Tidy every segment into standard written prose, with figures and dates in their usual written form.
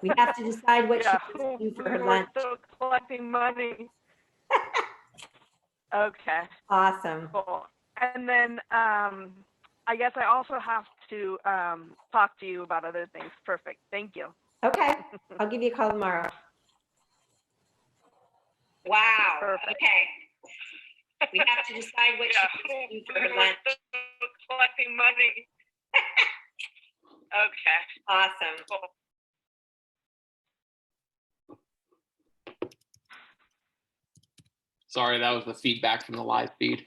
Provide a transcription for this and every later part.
We have to decide what Yeah, she's going to do for we her were lunch. still collecting money. Okay, Awesome. cool. And then I guess I also have to talk to you about other things. Perfect. Thank you. Okay. I'll give you a call tomorrow. Wow. Perfect. Okay. We have to decide what she's going to do for her lunch. Collecting money. Okay. Awesome. Cool. Sorry, that was the feedback from the live feed.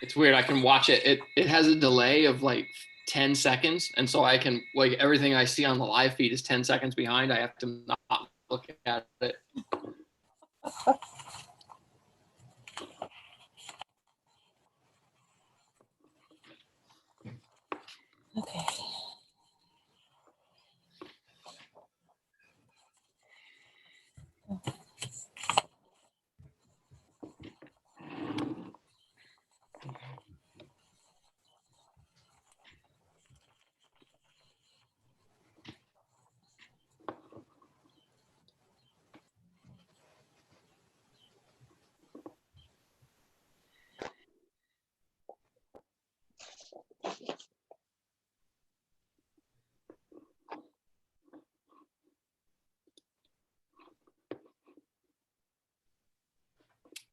It's weird. I can watch it. It has a delay of like 10 seconds. And so I can, like, everything I see on the live feed is 10 seconds behind. I have to not look at it. Okay.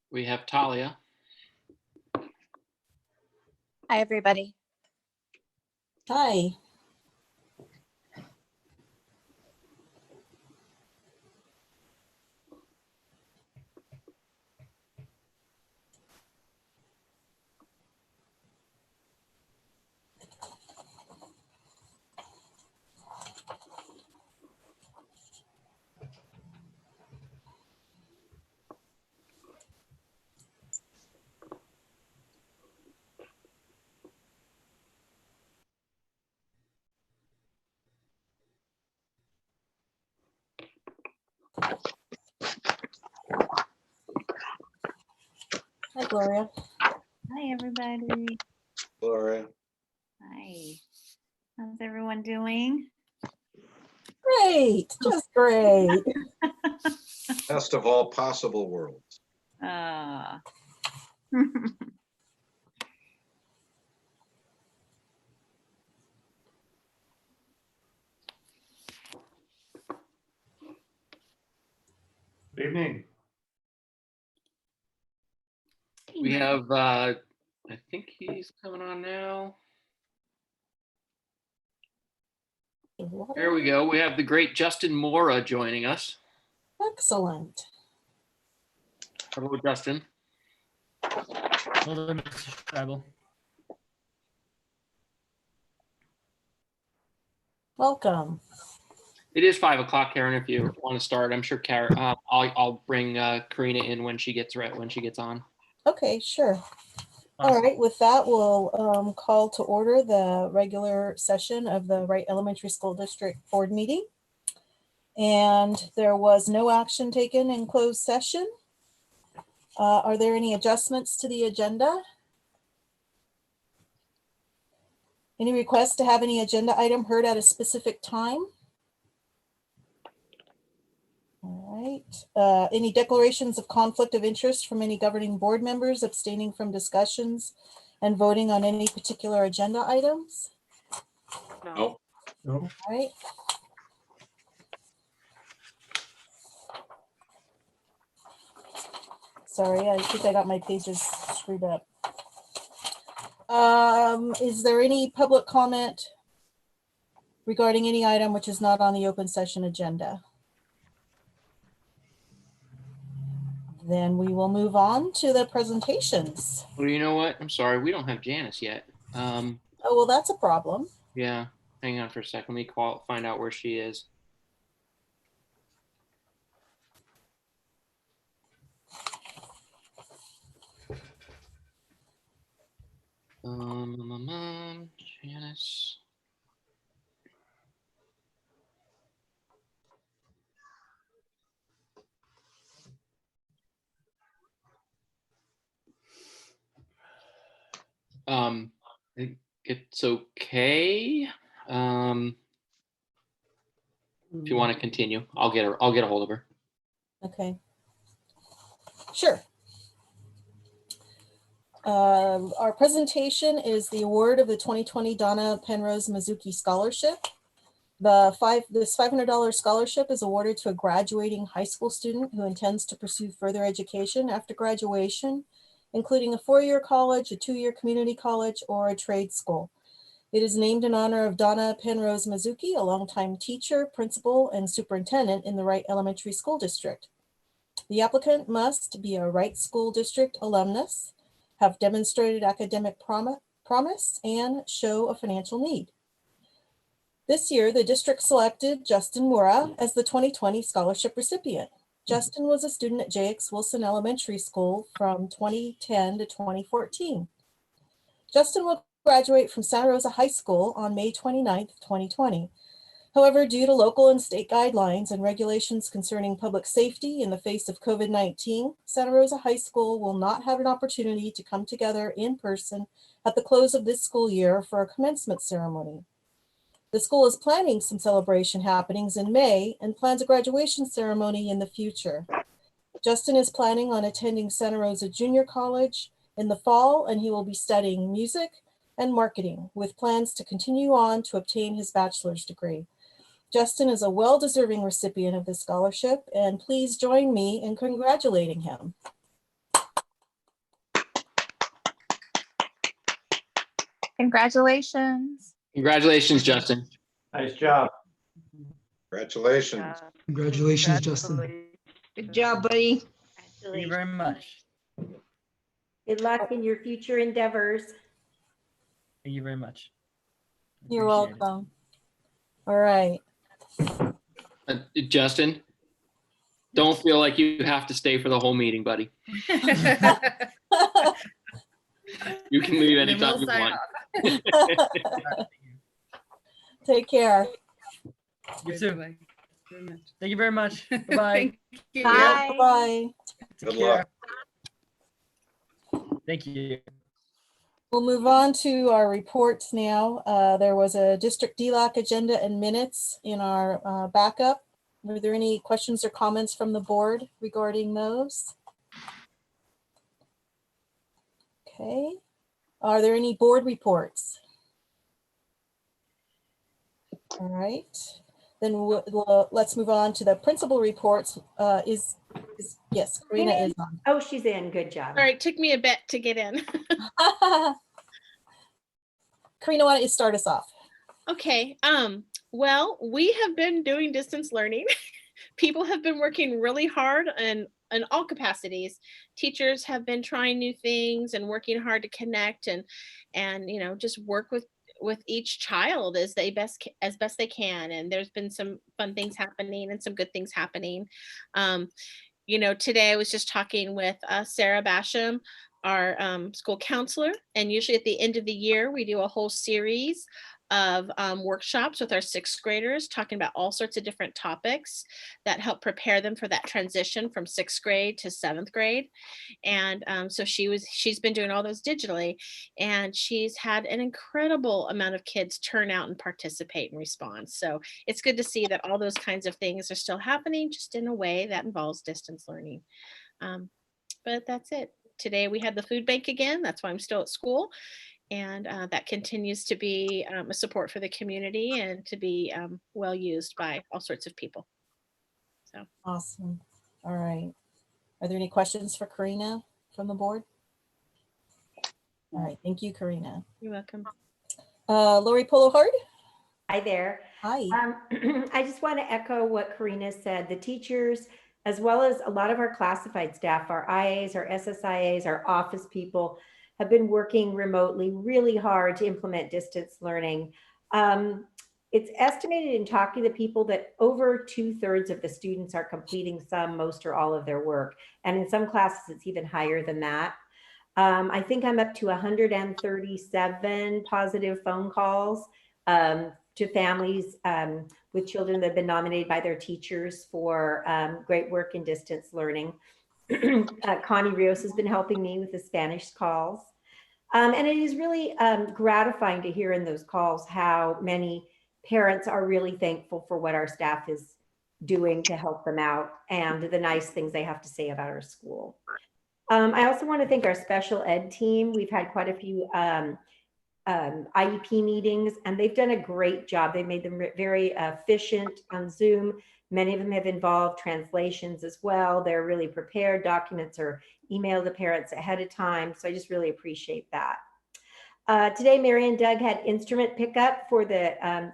We have Talia. Hi, everybody. Hi. Hi, Gloria. Hi, everybody. Gloria. Hi. How's everyone doing? Great, just great. Best of all possible worlds. Ah. Good evening. We have, I think he's coming on now. There we go. We have the great Justin Mora joining us. Excellent. Hello, Justin. Hello, Mr. Tribal. Welcome. It is 5 o'clock, Karen. If you want to start, I'm sure Karen. I'll bring Karina in when she gets on. Okay, sure. Awesome. All right, with that, we'll call to order the regular session of the Wright Elementary School District Board meeting. And there was no action taken in closed session. Are there any adjustments to the agenda? Any requests to have any agenda item heard at a specific time? All right. Any declarations of conflict of interest from any governing board members abstaining from discussions and voting on any particular agenda items? No. Nope. All right. Sorry, I think I got my pages screwed up. Is there any public comment regarding any item which is not on the open session agenda? Then we will move on to the presentations. Well, you know what? I'm sorry. We don't have Janice yet. Oh, well, that's a problem. Yeah. Hang on for a second. Let me find out where she is. Janice. it's okay. If you want to continue, I'll get a hold of her. Okay. Sure. Our presentation is the award of the 2020 Donna Penrose Mizuki Scholarship. This $500 scholarship is awarded to a graduating high school student who intends to pursue further education after graduation, including a 4-year college, a 2-year community college, or a trade school. It is named in honor of Donna Penrose Mizuki, a longtime teacher, principal, and superintendent in the Wright Elementary School District. The applicant must be a Wright School District alumnus, have demonstrated academic promise, and show a financial need. This year, the district selected Justin Mura as the 2020 scholarship recipient. Justin was a student at J.X. Wilson Elementary School from 2010 to 2014. Justin will graduate from Santa Rosa High School on May 29th, 2020. However, due to local and state guidelines and regulations concerning public safety in the face of COVID-19, Santa Rosa High School will not have an opportunity to come together in person at the close of this school year for a commencement ceremony. The school is planning some celebration happenings in May and plans a graduation ceremony in the future. Justin is planning on attending Santa Rosa Junior College in the fall, and he will be studying music and marketing with plans to continue on to obtain his bachelor's degree. Justin is a well-deserving recipient of this scholarship, and please join me in congratulating him. Congratulations. Congratulations, Justin. Nice job. Congratulations. Congratulations, Justin. Good job, buddy. Thank you very much. Good luck in your future endeavors. Thank you very much. You're Appreciate it. welcome. All right. Justin, don't feel like you have to stay for the whole meeting, buddy. You can leave anytime you want. Take care. You too. Thank you very much. Bye-bye. Bye. Bye. Good luck. Thank you. We'll move on to our reports now. There was a district DLAC agenda and minutes in our backup. Were there any questions or comments from the board regarding those? Okay. Are there any board reports? All right. Then let's move on to the principal reports. Yes, Karina is on. Oh, she's in. Good job. All right, took me a bit to get in. Karina, why don't you start us off? Okay, well, we have been doing distance learning. People have been working really hard in all capacities. Teachers have been trying new things and working hard to connect and you know, just work with each child as best they can. And there's been some fun things happening and some good things happening. You know, today I was just talking with Sarah Basham, our school counselor, and usually at the end of the year, we do a whole series of workshops with our 6th graders, talking about all sorts of different topics that help prepare them for that transition from 6th grade to 7th grade. And so she's been doing all those digitally, and she's had an incredible amount of kids turn out and participate and respond. So it's good to see that all those kinds of things are still happening, just in a way that involves distance learning. But that's it. Today we had the food bank again. That's why I'm still at school. And that continues to be a support for the community and to be well used by all sorts of people. So Awesome. All right. Are there any questions for Karina from the board? All right. Thank you, Karina. you're welcome. Lori Polohard. Hi there. Hi. I just want to echo what Karina said. The teachers, as well as a lot of our classified staff, our IAs, our SSIAs, our office people, have been working remotely really hard to implement distance learning. It's estimated in talking to people that over 2/3 of the students are completing some, most, or all of their work. And in some classes, it's even higher than that. I think I'm up to 137 positive phone calls to families with children that have been nominated by their teachers for great work in distance learning. Connie Rios has been helping me with the Spanish calls. And it is really gratifying to hear in those calls how many parents are really thankful for what our staff is doing to help them out and the nice things they have to say about our school. I also want to thank our special ed team. We've had quite a few IEP meetings, and they've done a great job. They made them very efficient on Zoom. Many of them have involved translations as well. They're really prepared. Documents are emailed to parents ahead of time. So I just really appreciate that. Today, Mary and Doug had instrument pickup for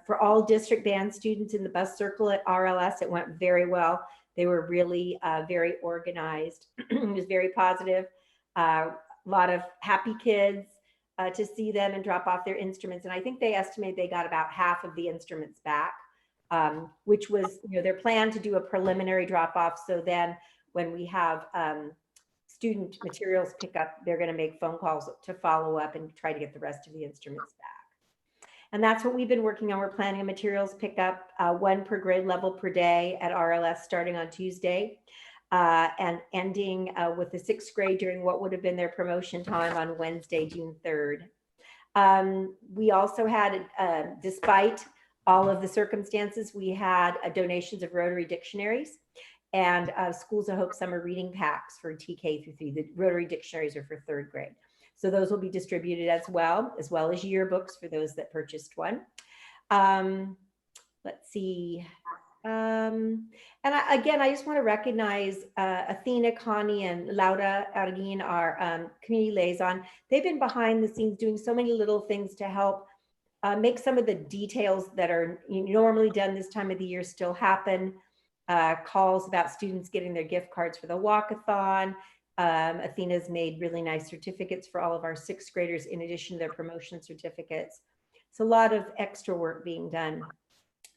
for all district band students in the bus circle at RLS. It went very well. They were really very organized. It was very positive. A lot of happy kids to see them and drop off their instruments. And I think they estimate they got about half of the instruments back, which was, their plan to do a preliminary drop off. So then when we have student materials pickup, they're going to make phone calls to follow up and try to get the rest of the instruments back. And that's what we've been working on. We're planning a materials pickup, 1 per grade level per day at RLS starting on Tuesday and ending with the 6th grade during what would have been their promotion time on Wednesday, June 3rd. We also had, despite all of the circumstances, we had donations of Rotary dictionaries and Schools of Hope summer reading packs for TK through 3. The Rotary dictionaries are for 3rd grade. So those will be distributed as well as yearbooks for those that purchased one. Let's see. And again, I just want to recognize Athena, Connie, and Laura Arguin, our community liaison. They've been behind the scenes doing so many little things to help make some of the details that are normally done this time of the year still happen. Calls about students getting their gift cards for the walkathon. Athena's made really nice certificates for all of our 6th graders in addition to their promotion certificates. It's a lot of extra work being done.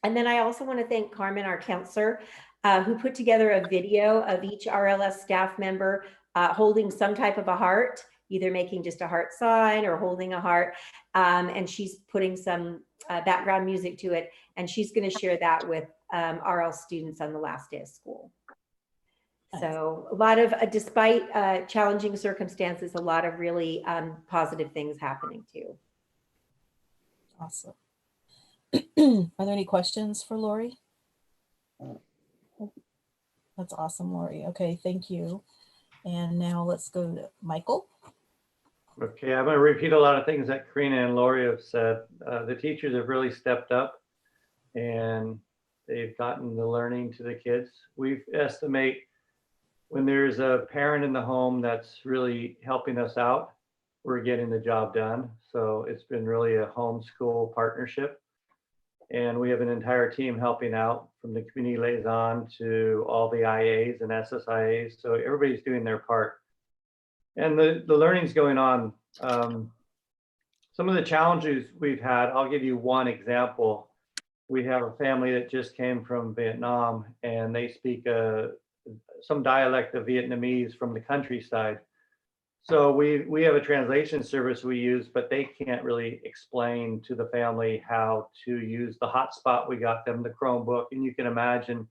And then I also want to thank Carmen, our counselor, who put together a video of each RLS staff member holding some type of a heart, either making just a heart sign or holding a heart. And she's putting some background music to it. And she's going to share that with RL students on the last day of school. So a lot of, despite challenging circumstances, a lot of really positive things happening too. Awesome. Are there any questions for Lori? That's awesome, Lori. Okay, thank you. And now let's go to Michael. Okay, I'm going to repeat a lot of things that Karina and Lori have said. The teachers have really stepped up and they've gotten the learning to the kids. We estimate when there's a parent in the home that's really helping us out, we're getting the job done. So it's been really a homeschool partnership. And we have an entire team helping out from the community liaison to all the IAs and SSIAs. So everybody's doing their part. And the learning's going on. Some of the challenges we've had, I'll give you one example. We have a family that just came from Vietnam and they speak some dialect of Vietnamese from the countryside. So we have a translation service we use, but they can't really explain to the family how to use the hotspot. We got them the Chromebook, and you can imagine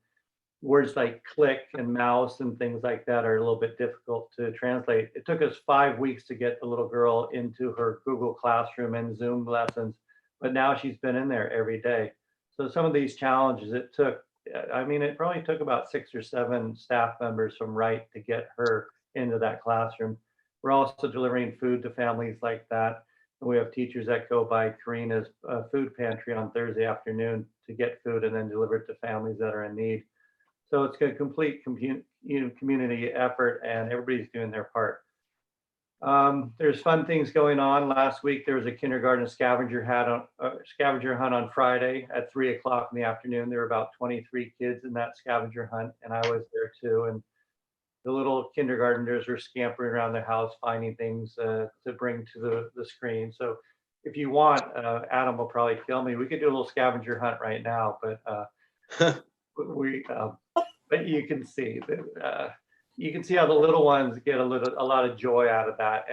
words like click and mouse and things like that are a little bit difficult to translate. It took us 5 weeks to get the little girl into her Google Classroom and Zoom lessons, but now she's been in there every day. So some of these challenges it took, I mean, it probably took about 6 or 7 staff members from Wright to get her into that classroom. We're also delivering food to families like that. And we have teachers that go by Karina's food pantry on Thursday afternoon to get food and then deliver it to families that are in need. So it's a complete community effort and everybody's doing their part. There's fun things going on. Last week, there was a kindergarten scavenger hunt on Friday at 3 o'clock in the afternoon. There were about 23 kids in that scavenger hunt and I was there too. And the little kindergartners were scampering around the house, finding things to bring to the screen. So if you want, Adam will probably kill me. We could do a little scavenger hunt right now, but but you can see that you can see how the little ones get a lot of joy out of that,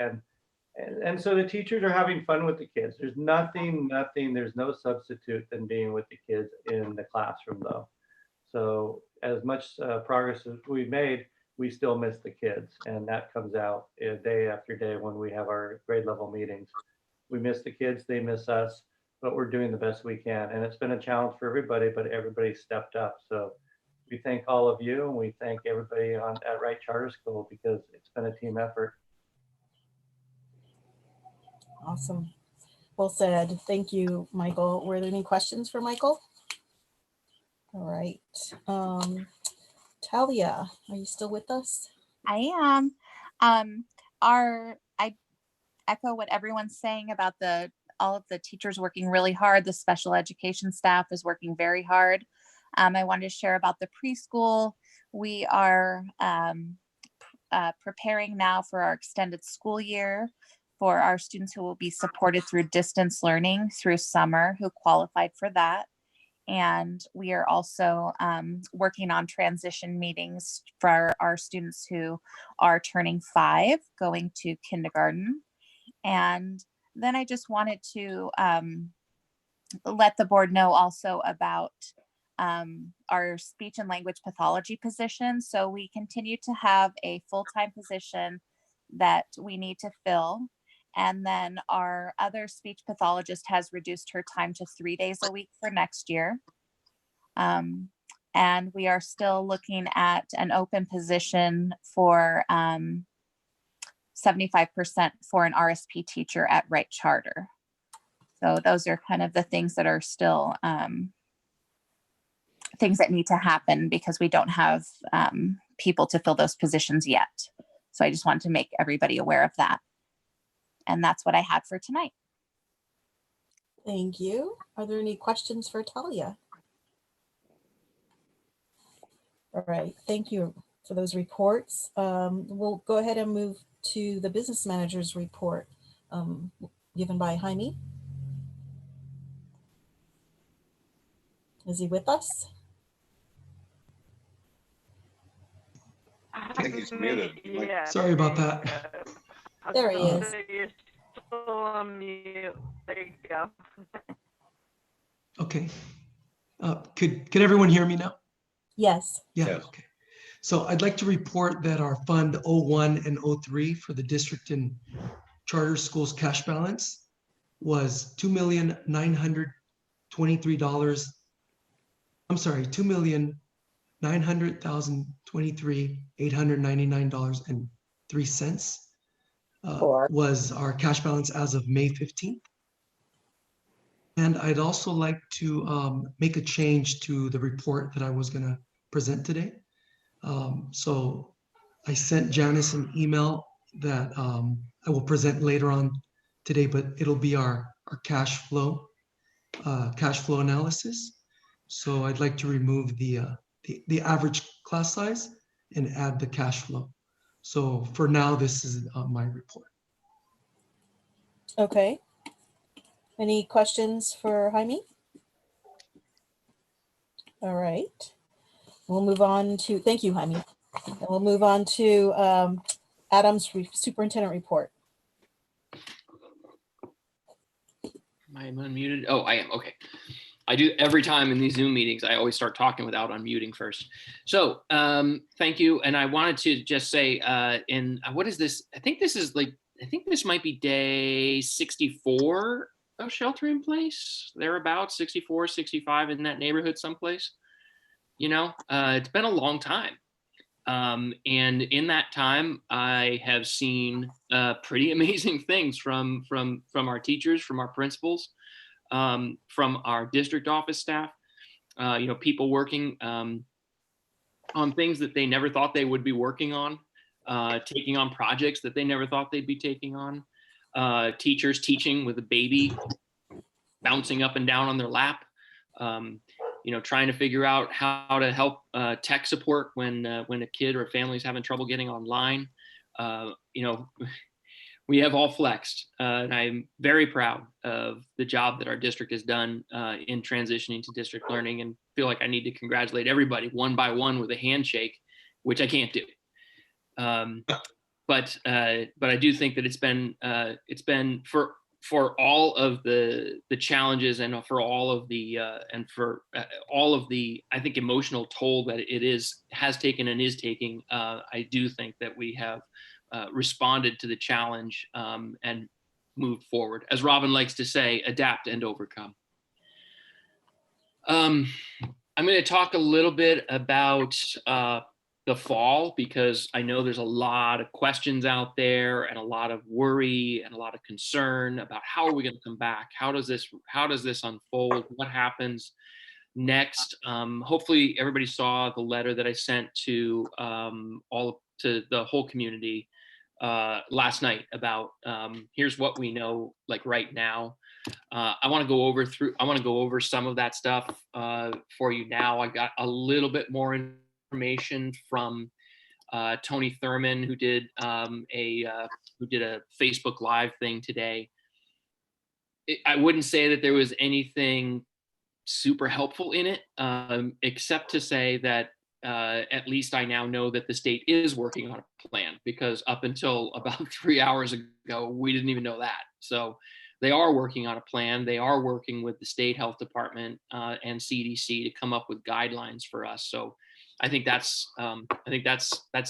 and so the teachers are having fun with the kids. There's there's no substitute than being with the kids in the classroom though. So as much progress as we've made, we still miss the kids. And that comes out day after day when we have our grade level meetings. We miss the kids, they miss us, but we're doing the best we can. And it's been a challenge for everybody, but everybody stepped up. So we thank all of you, and we thank everybody at Wright Charter School, because it's been a team effort. Awesome. Well said. Thank you, Michael. Were there any questions for Michael? All right. Talia, are you still with us? I am. I echo what everyone's saying about all of the teachers working really hard. The special education staff is working very hard. I wanted to share about the preschool. We are preparing now for our extended school year for our students who will be supported through distance learning through summer, who qualified for that. And we are also working on transition meetings for our students who are turning 5, going to kindergarten. And then I just wanted to let the board know also about our speech and language pathology position. So we continue to have a full-time position that we need to fill. And then our other speech pathologist has reduced her time to 3 days a week for next year. And we are still looking at an open position for 75% for an RSP teacher at Wright Charter. So those are kind of the things that are still things that need to happen, because we don't have people to fill those positions yet. So I just wanted to make everybody aware of that. And that's what I had for tonight. Thank you. Are there any questions for Talia? All right, thank you for those reports. We'll go ahead and move to the business manager's report given by Jaime. Is he with us? I think he's muted. Yeah. Sorry about that. There he is. You're still on mute. There you go. Okay. Could everyone hear me now? Yes. Yeah. Yes. Okay. So I'd like to report that our Fund 01 and 03 for the district and charter schools cash balance was $2,923. I'm sorry, $2,900,023,899.03 was our cash balance as of May 15th. And I'd also like to make a change to the report that I was going to present today. So I sent Janice an email that I will present later on today, but it'll be our cash flow analysis. So I'd like to remove the average class size and add the cash flow. So for now, this is my report. Okay. Any questions for Jaime? All right. We'll move on to, thank you, Jaime. And we'll move on to Adam's superintendent report. Am I unmuted? Oh, I am. Okay. I do every time in these Zoom meetings. I always start talking without unmuting first. So thank you. And I wanted to just say, what is this? I think this might be day 64 of shelter in place, thereabouts, 64, 65, in that neighborhood someplace. You know, it's been a long time. And in that time, I have seen pretty amazing things from our teachers, from our principals, from our district office staff, you know, people working on things that they never thought they would be working on, taking on projects that they never thought they'd be taking on, teachers teaching with a baby bouncing up and down on their lap, you know, trying to figure out how to help tech support when a kid or a family is having trouble getting online. You know, we have all flexed, and I'm very proud of the job that our district has done in transitioning to district learning, and feel like I need to congratulate everybody one by one with a handshake, which I can't do. But I do think that it's been for all of the challenges and for all of the all of the, I think, emotional toll that has taken and is taking, I do think that we have responded to the challenge and moved forward. As Robin likes to say, adapt and overcome. I'm going to talk a little bit about the fall, because I know there's a lot of questions out there and a lot of worry and a lot of concern about how are we going to come back? How does this unfold? What happens next? Hopefully everybody saw the letter that I sent to to the whole community last night about here's what we know, like right now. I want to go over some of that stuff for you now. I got a little bit more information from Tony Thurman, who did a Facebook Live thing today. I wouldn't say that there was anything super helpful in it, except to say that at least I now know that the state is working on a plan, because up until about 3 hours ago, we didn't even know that. So they are working on a plan. They are working with the state health department and CDC to come up with guidelines for us. So I think that's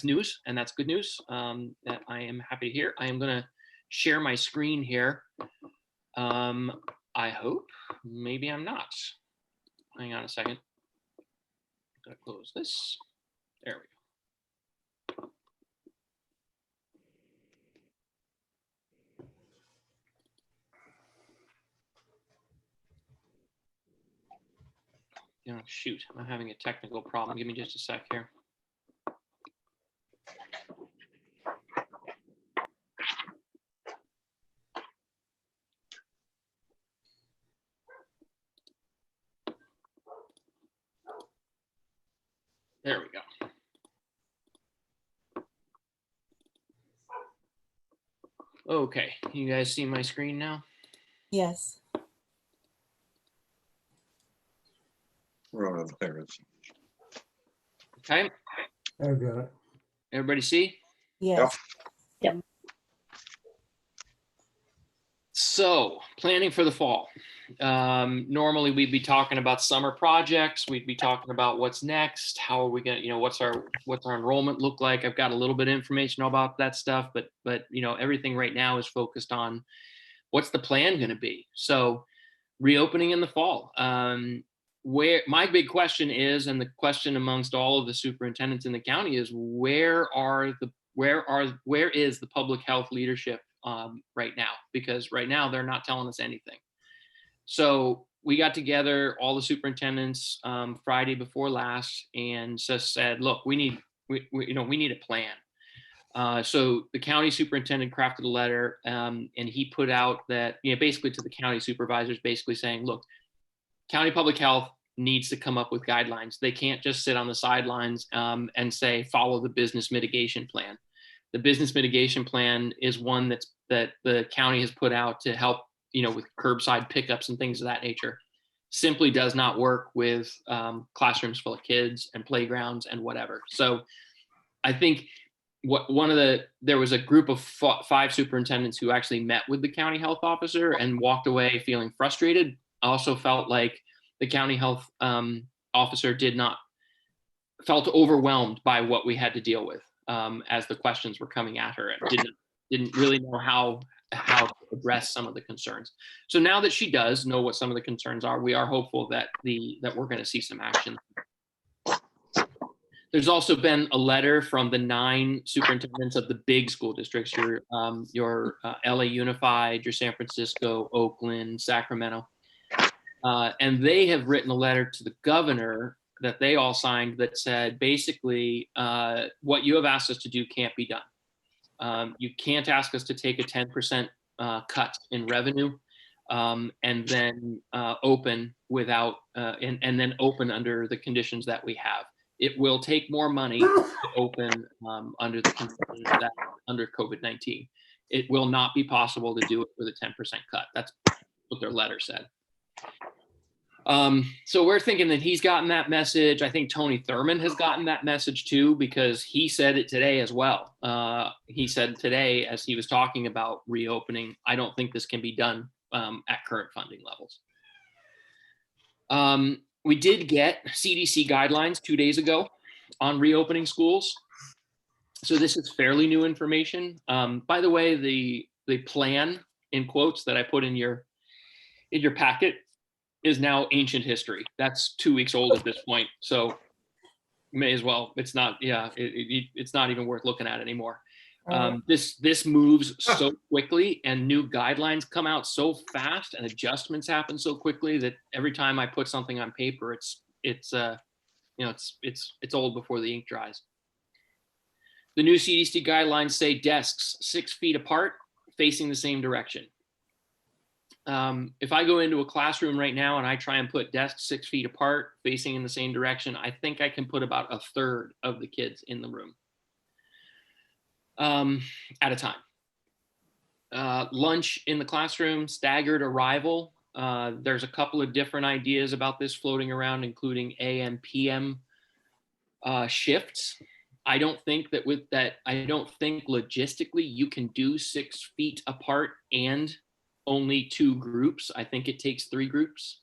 news, and that's good news that I am happy to hear. I am going to share my screen here. I hope. Maybe I'm not. Hang on a second. I'm going to close this. There we go. Oh, shoot, I'm having a technical problem. Give me just a sec here. There we go. Okay, you guys see my screen now? Yes. There it is. Okay. I've got it. Everybody see? Yes. Yep. So, planning for the fall. Normally we'd be talking about summer projects. We'd be talking about what's next. How are we going to, what's our enrollment look like? I've got a little bit of information about that stuff, but everything right now is focused on what's the plan going to be. So, reopening in the fall. Where my big question is, and the question amongst all of the superintendents in the county, is where is the public health leadership right now? Because right now they're not telling us anything. So we got together, all the superintendents, Friday before last, and just said, look, we need a plan. So the county superintendent crafted a letter, and he put out that, basically to the county supervisors, basically saying, look, county public health needs to come up with guidelines. They can't just sit on the sidelines and say, follow the business mitigation plan. The business mitigation plan is one that the county has put out to help, with curbside pickups and things of that nature. Simply does not work with classrooms full of kids and playgrounds and whatever. So I think there was a group of 5 superintendents who actually met with the county health officer and walked away feeling frustrated. I also felt like the county health officer felt overwhelmed by what we had to deal with as the questions were coming at her, and didn't really know how to address some of the concerns. So now that she does know what some of the concerns are, we are hopeful that we're going to see some action. There's also been a letter from the 9 superintendents of the big school districts, your LA Unified, your San Francisco, Oakland, Sacramento. And they have written a letter to the governor that they all signed that said, basically, what you have asked us to do can't be done. You can't ask us to take a 10% cut in revenue and then open without, and then open under the conditions that we have. It will take more money to open under the conditions that under COVID-19. It will not be possible to do it with a 10% cut. That's what their letter said. So we're thinking that he's gotten that message. I think Tony Thurman has gotten that message too, because he said it today as well. He said today, as he was talking about reopening, I don't think this can be done at current funding levels. We did get CDC guidelines 2 days ago on reopening schools. So this is fairly new information. By the way, the plan in quotes that I put in your packet is now ancient history. That's 2 weeks old at this point. So may as well, it's not, yeah, it's not even worth looking at anymore. This moves so quickly, and new guidelines come out so fast, and adjustments happen so quickly that every time I put something on paper, it's old before the ink dries. The new CDC guidelines say desks 6 feet apart, facing the same direction. If I go into a classroom right now and I try and put desks 6 feet apart, facing in the same direction, I think I can put about a third of the kids in the room at a time. Lunch in the classroom, staggered arrival. There's a couple of different ideas about this floating around, including AM, PM shifts. I don't think logistically you can do 6 feet apart and only 2 groups. I think it takes 3 groups.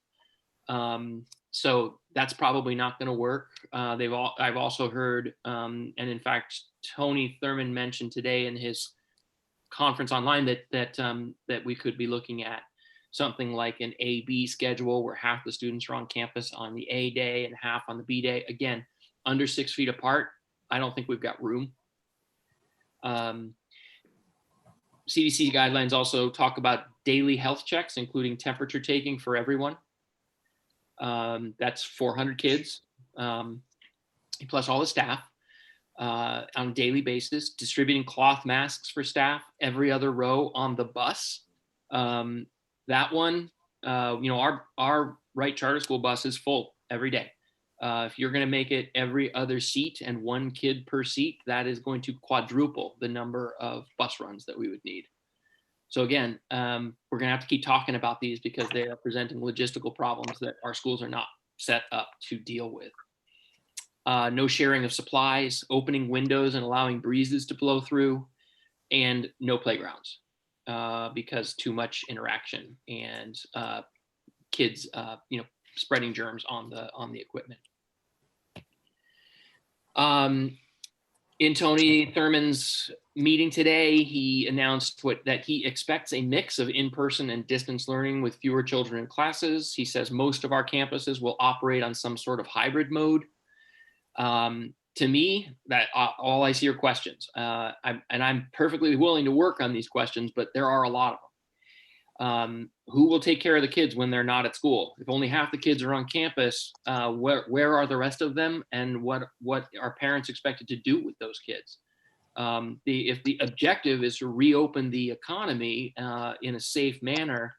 So that's probably not going to work. I've also heard, and in fact, Tony Thurman mentioned today in his conference online that we could be looking at something like an A-B schedule, where half the students are on campus on the A day and half on the B day. Again, under 6 feet apart, I don't think we've got room. CDC guidelines also talk about daily health checks, including temperature taking for everyone. That's 400 kids, plus all the staff on a daily basis, distributing cloth masks for staff every other row on the bus. That one, our Wright Charter School bus is full every day. If you're going to make it every other seat and 1 kid per seat, that is going to quadruple the number of bus runs that we would need. So again, we're going to have to keep talking about these because they are presenting logistical problems that our schools are not set up to deal with. No sharing of supplies, opening windows and allowing breezes to blow through, and no playgrounds because too much interaction and kids, spreading germs on the equipment. In Tony Thurman's meeting today, he announced that he expects a mix of in-person and distance learning with fewer children in classes. He says most of our campuses will operate on some sort of hybrid mode. To me, that all I see are questions. I'm perfectly willing to work on these questions, but there are a lot of them. Who will take care of the kids when they're not at school? If only half the kids are on campus, where are the rest of them, and what are parents expected to do with those kids? If the objective is to reopen the economy in a safe manner,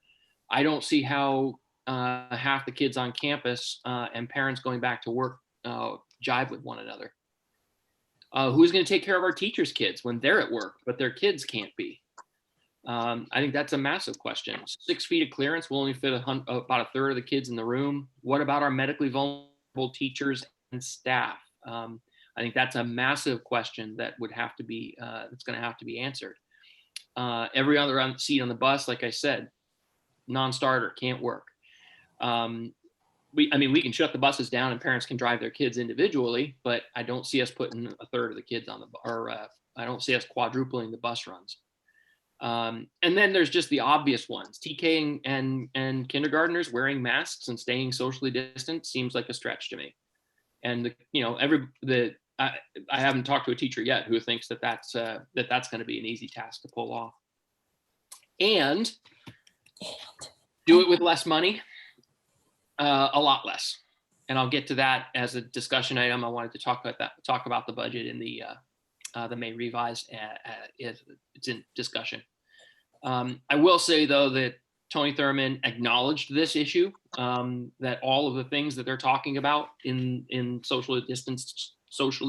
I don't see how half the kids on campus and parents going back to work jive with one another. Who's going to take care of our teachers' kids when they're at work, but their kids can't be? I think that's a massive question. 6 feet of clearance will only fit about a third of the kids in the room. What about our medically vulnerable teachers and staff? I think that's a massive question that would have to be, that's going to have to be answered. Every other seat on the bus, like I said, non-starter, can't work. We can shut the buses down and parents can drive their kids individually, but I don't see us putting a third of the kids on I don't see us quadrupling the bus runs. And then there's just the obvious ones. TK and kindergartners wearing masks and staying socially distant seems like a stretch to me. And I haven't talked to a teacher yet who thinks that's going to be an easy task to pull off. And do it with less money, a lot less. And I'll get to that as a discussion item. I wanted to talk about the budget in the May revised. It's in discussion. I will say though that Tony Thurman acknowledged this issue, that all of the things that they're talking about in socially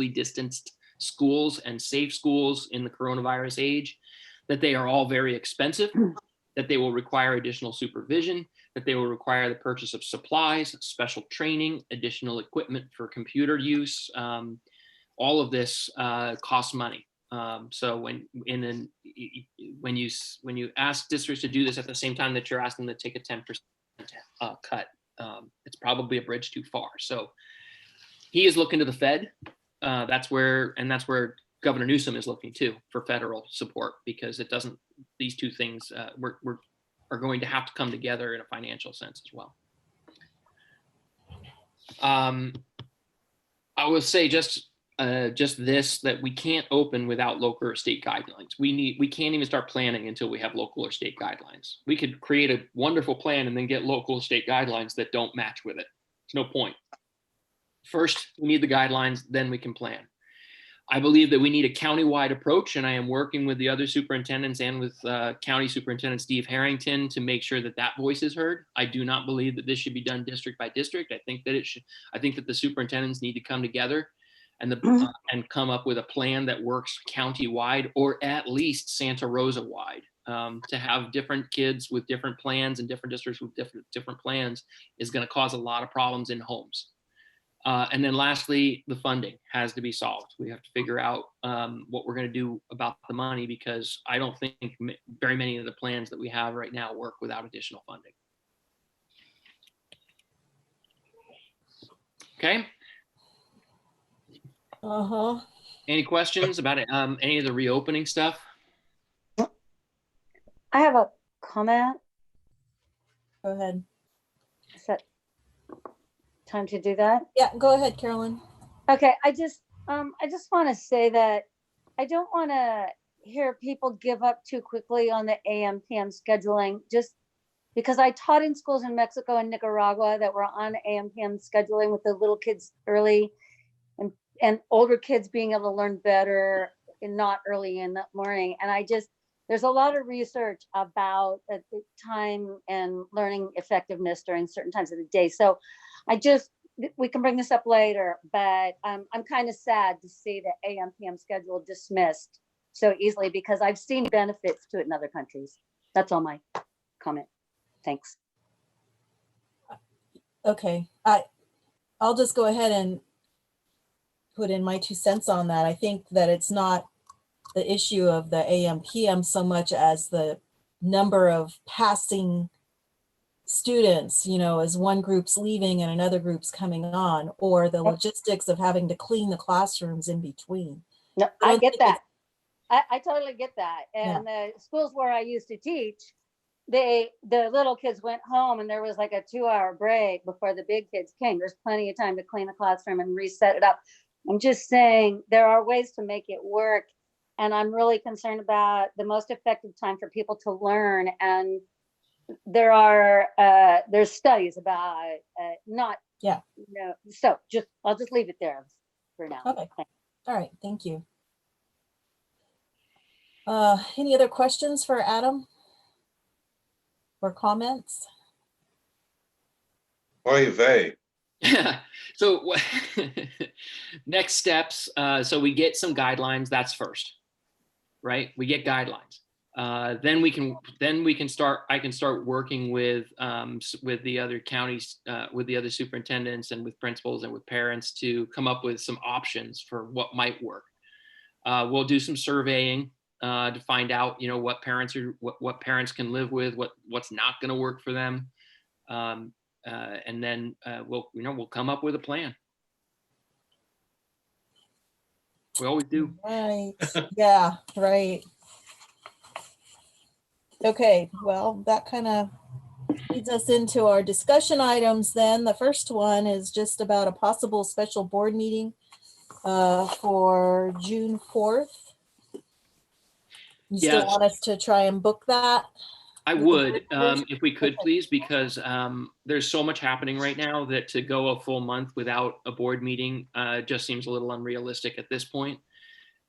distanced schools and safe schools in the coronavirus age, that they are all very expensive, that they will require additional supervision, that they will require the purchase of supplies, special training, additional equipment for computer use. All of this costs money. So when you ask districts to do this at the same time that you're asking them to take a 10% cut, it's probably a bridge too far. So he is looking to the Fed. That's where Governor Newsom is looking too for federal support, because it doesn't. These two things are going to have to come together in a financial sense as well. I will say just this, that we can't open without local or state guidelines. We can't even start planning until we have local or state guidelines. We could create a wonderful plan and then get local or state guidelines that don't match with it. There's no point. First, we need the guidelines, then we can plan. I believe that we need a county-wide approach, and I am working with the other superintendents and with County Superintendent Steve Harrington to make sure that that voice is heard. I do not believe that this should be done district by district. I think that the superintendents need to come together and come up with a plan that works county-wide, or at least Santa Rosa-wide. To have different kids with different plans and different districts with different plans is going to cause a lot of problems in homes. And then lastly, the funding has to be solved. We have to figure out what we're going to do about the money, because I don't think very many of the plans that we have right now work without additional funding. Okay. Any questions about it? Any of the reopening stuff? I have a comment. Go ahead. Is that time to do that? Yeah, go ahead, Carolyn. Okay, I just want to say that I don't want to hear people give up too quickly on the AM PM scheduling, just because I taught in schools in Mexico and Nicaragua that were on AM PM scheduling with the little kids early, and older kids being able to learn better and not early in the morning. And there's a lot of research about the time and learning effectiveness during certain times of the day. So we can bring this up later, but I'm kind of sad to see the AM PM schedule dismissed so easily, because I've seen benefits to it in other countries. That's all my comment. Thanks. Okay, I'll just go ahead and put in my 2 cents on that. I think that it's not the issue of the AM PM so much as the number of passing students, as one group's leaving and another group's coming on, or the logistics of having to clean the classrooms in between. No, I get that. I totally get that. And the schools where I used to teach, the little kids went home and there was like a 2-hour break before the big kids came. There's plenty of time to clean the classroom and reset it up. I'm just saying there are ways to make it work. And I'm really concerned about the most effective time for people to learn. And there's studies about so I'll just leave it there for now. Okay. All right. Thank you. Any other questions for Adam or comments? Oy vey. So next steps. So we get some guidelines. That's first, right? We get guidelines. Then we can start. I can start working with the other counties, with the other superintendents, and with principals and with parents to come up with some options for what might work. We'll do some surveying to find out, what parents can live with, what's not going to work for them, and then we'll come up with a plan. We always do. Right. Yeah. Right. Okay, well, that kind of leads us into our discussion items then. The first one is just about a possible special board meeting for June 4th. You still want us to try and book that? I would, if we could, please, because there's so much happening right now that to go a full month without a board meeting just seems a little unrealistic at this point.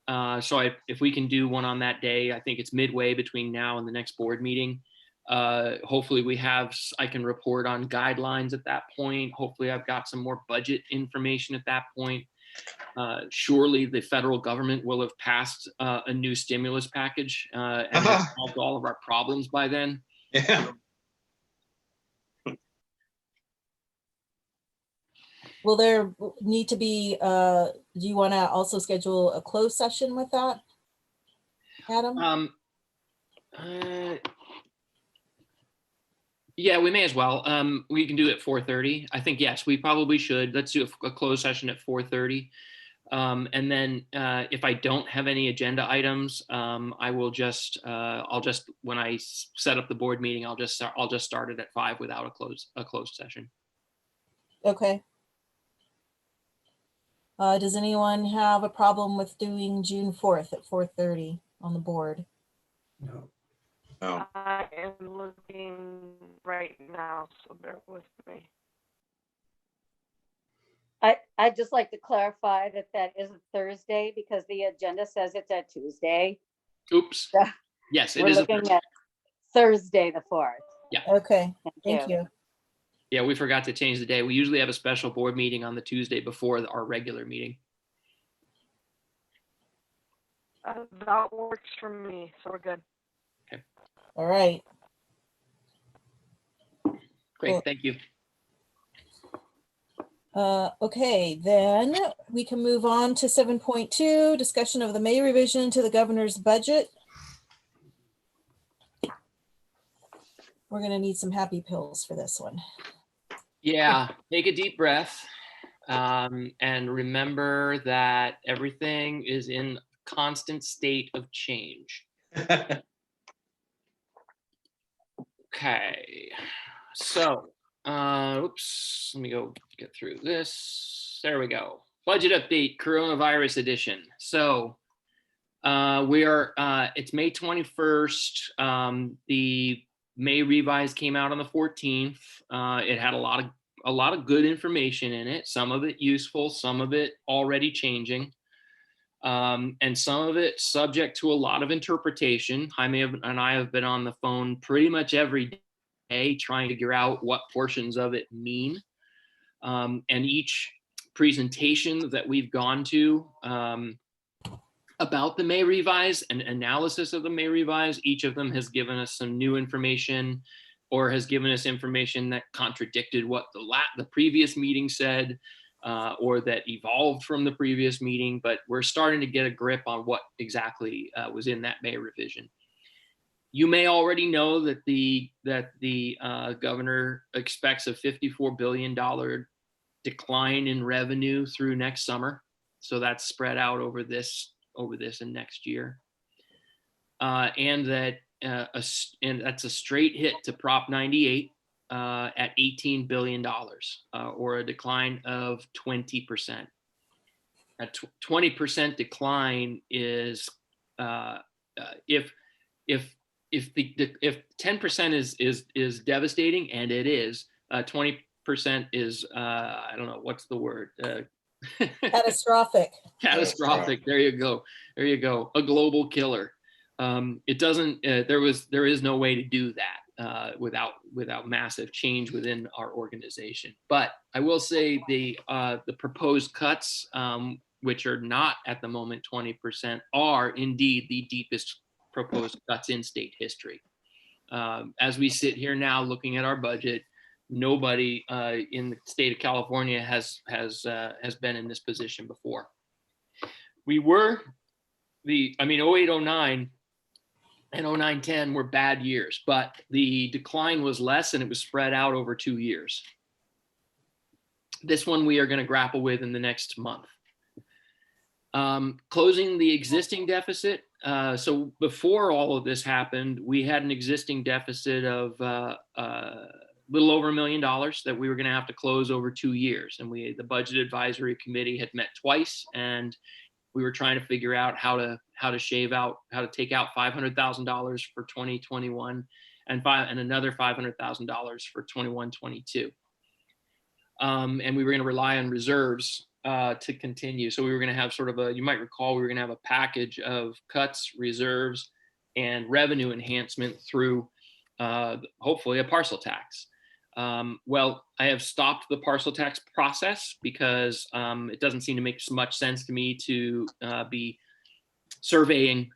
So if we can do one on that day, I think it's midway between now and the next board meeting. Hopefully I can report on guidelines at that point. Hopefully I've got some more budget information at that point. Surely the federal government will have passed a new stimulus package and have solved all of our problems by then. Yeah. Will there need to be, do you want to also schedule a closed session with that, Adam? Yeah, we may as well. We can do it at 4:30. I think, yes, we probably should. Let's do a closed session at 4:30. And then if I don't have any agenda items, I will just, when I set up the board meeting, I'll just start it at 5 without a closed session. Okay. Does anyone have a problem with doing June 4th at 4:30 on the board? No. I am looking right now, so bear with me. I'd just like to clarify that that is a Thursday because the agenda says it's a Tuesday. Oops. So Yes, it we're is. looking at Thursday, the 4th. Yeah. Okay, thank you. Yeah, we forgot to change the day. We usually have a special board meeting on the Tuesday before our regular meeting. That works for me, so we're good. Okay. All right. Great, Cool. thank you. Okay, then we can move on to 7.2, discussion of the May revision to the governor's budget. We're gonna need some happy pills for this one. Yeah, take a deep breath and remember that everything is in constant state of change. Okay, so, oops, let me go get through this. There we go. Budget update, coronavirus edition. So it's May 21st. The May revise came out on the 14th. It had a lot of good information in it. Some of it useful, some of it already changing. And some of it subject to a lot of interpretation. Jaime and I have been on the phone pretty much every day trying to figure out what portions of it mean. And each presentation that we've gone to about the May revise and analysis of the May revise, each of them has given us some new information or has given us information that contradicted what the previous meeting said. Or that evolved from the previous meeting, but we're starting to get a grip on what exactly was in that May revision. You may already know that the governor expects a $54 billion decline in revenue through next summer, so that's spread out over this and next year, and that's a straight hit to Prop 98. At $18 billion, or a decline of 20%. A 20% decline is if 10% is devastating, and it is, 20% is I don't know what's the word. Catastrophic. Catastrophic. There you go. A global killer. It doesn't. There is no way to do that. Without massive change within our organization. But I will say the proposed cuts, which are not at the moment 20%, are indeed the deepest proposed cuts in state history. As we sit here now looking at our budget, nobody in the state of California has been in this position before. We were 08-09 and 09-10 were bad years, but the decline was less and it was spread out over 2 years. This one we are going to grapple with in the next month. Closing the existing deficit. So before all of this happened, we had an existing deficit of little over $1 million that we were going to have to close over 2 years. And the budget advisory committee had met twice, and we were trying to figure out how to take out $500,000 for 2021 and another $500,000 for 21-22. And we were going to rely on reserves to continue. So we were going to have you might recall, we were going to have a package of cuts, reserves, and revenue enhancement through hopefully a parcel tax. Well, I have stopped the parcel tax process because it doesn't seem to make much sense to me to be surveying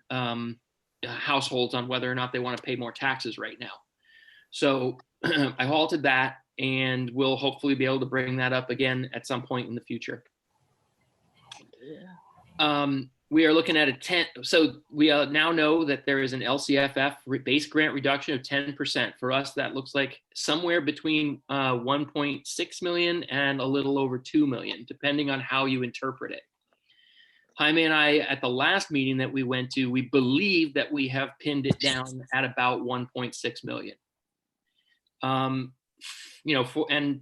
households on whether or not they want to pay more taxes right now. So I halted that, and we'll hopefully be able to bring that up again at some point in the future. We are looking at so we now know that there is an LCFF base grant reduction of 10%. For us, that looks like somewhere between 1.6 million and a little over 2 million, depending on how you interpret it. Jaime and I, at the last meeting that we went to, we believe that we have pinned it down at about 1.6 million. You know, and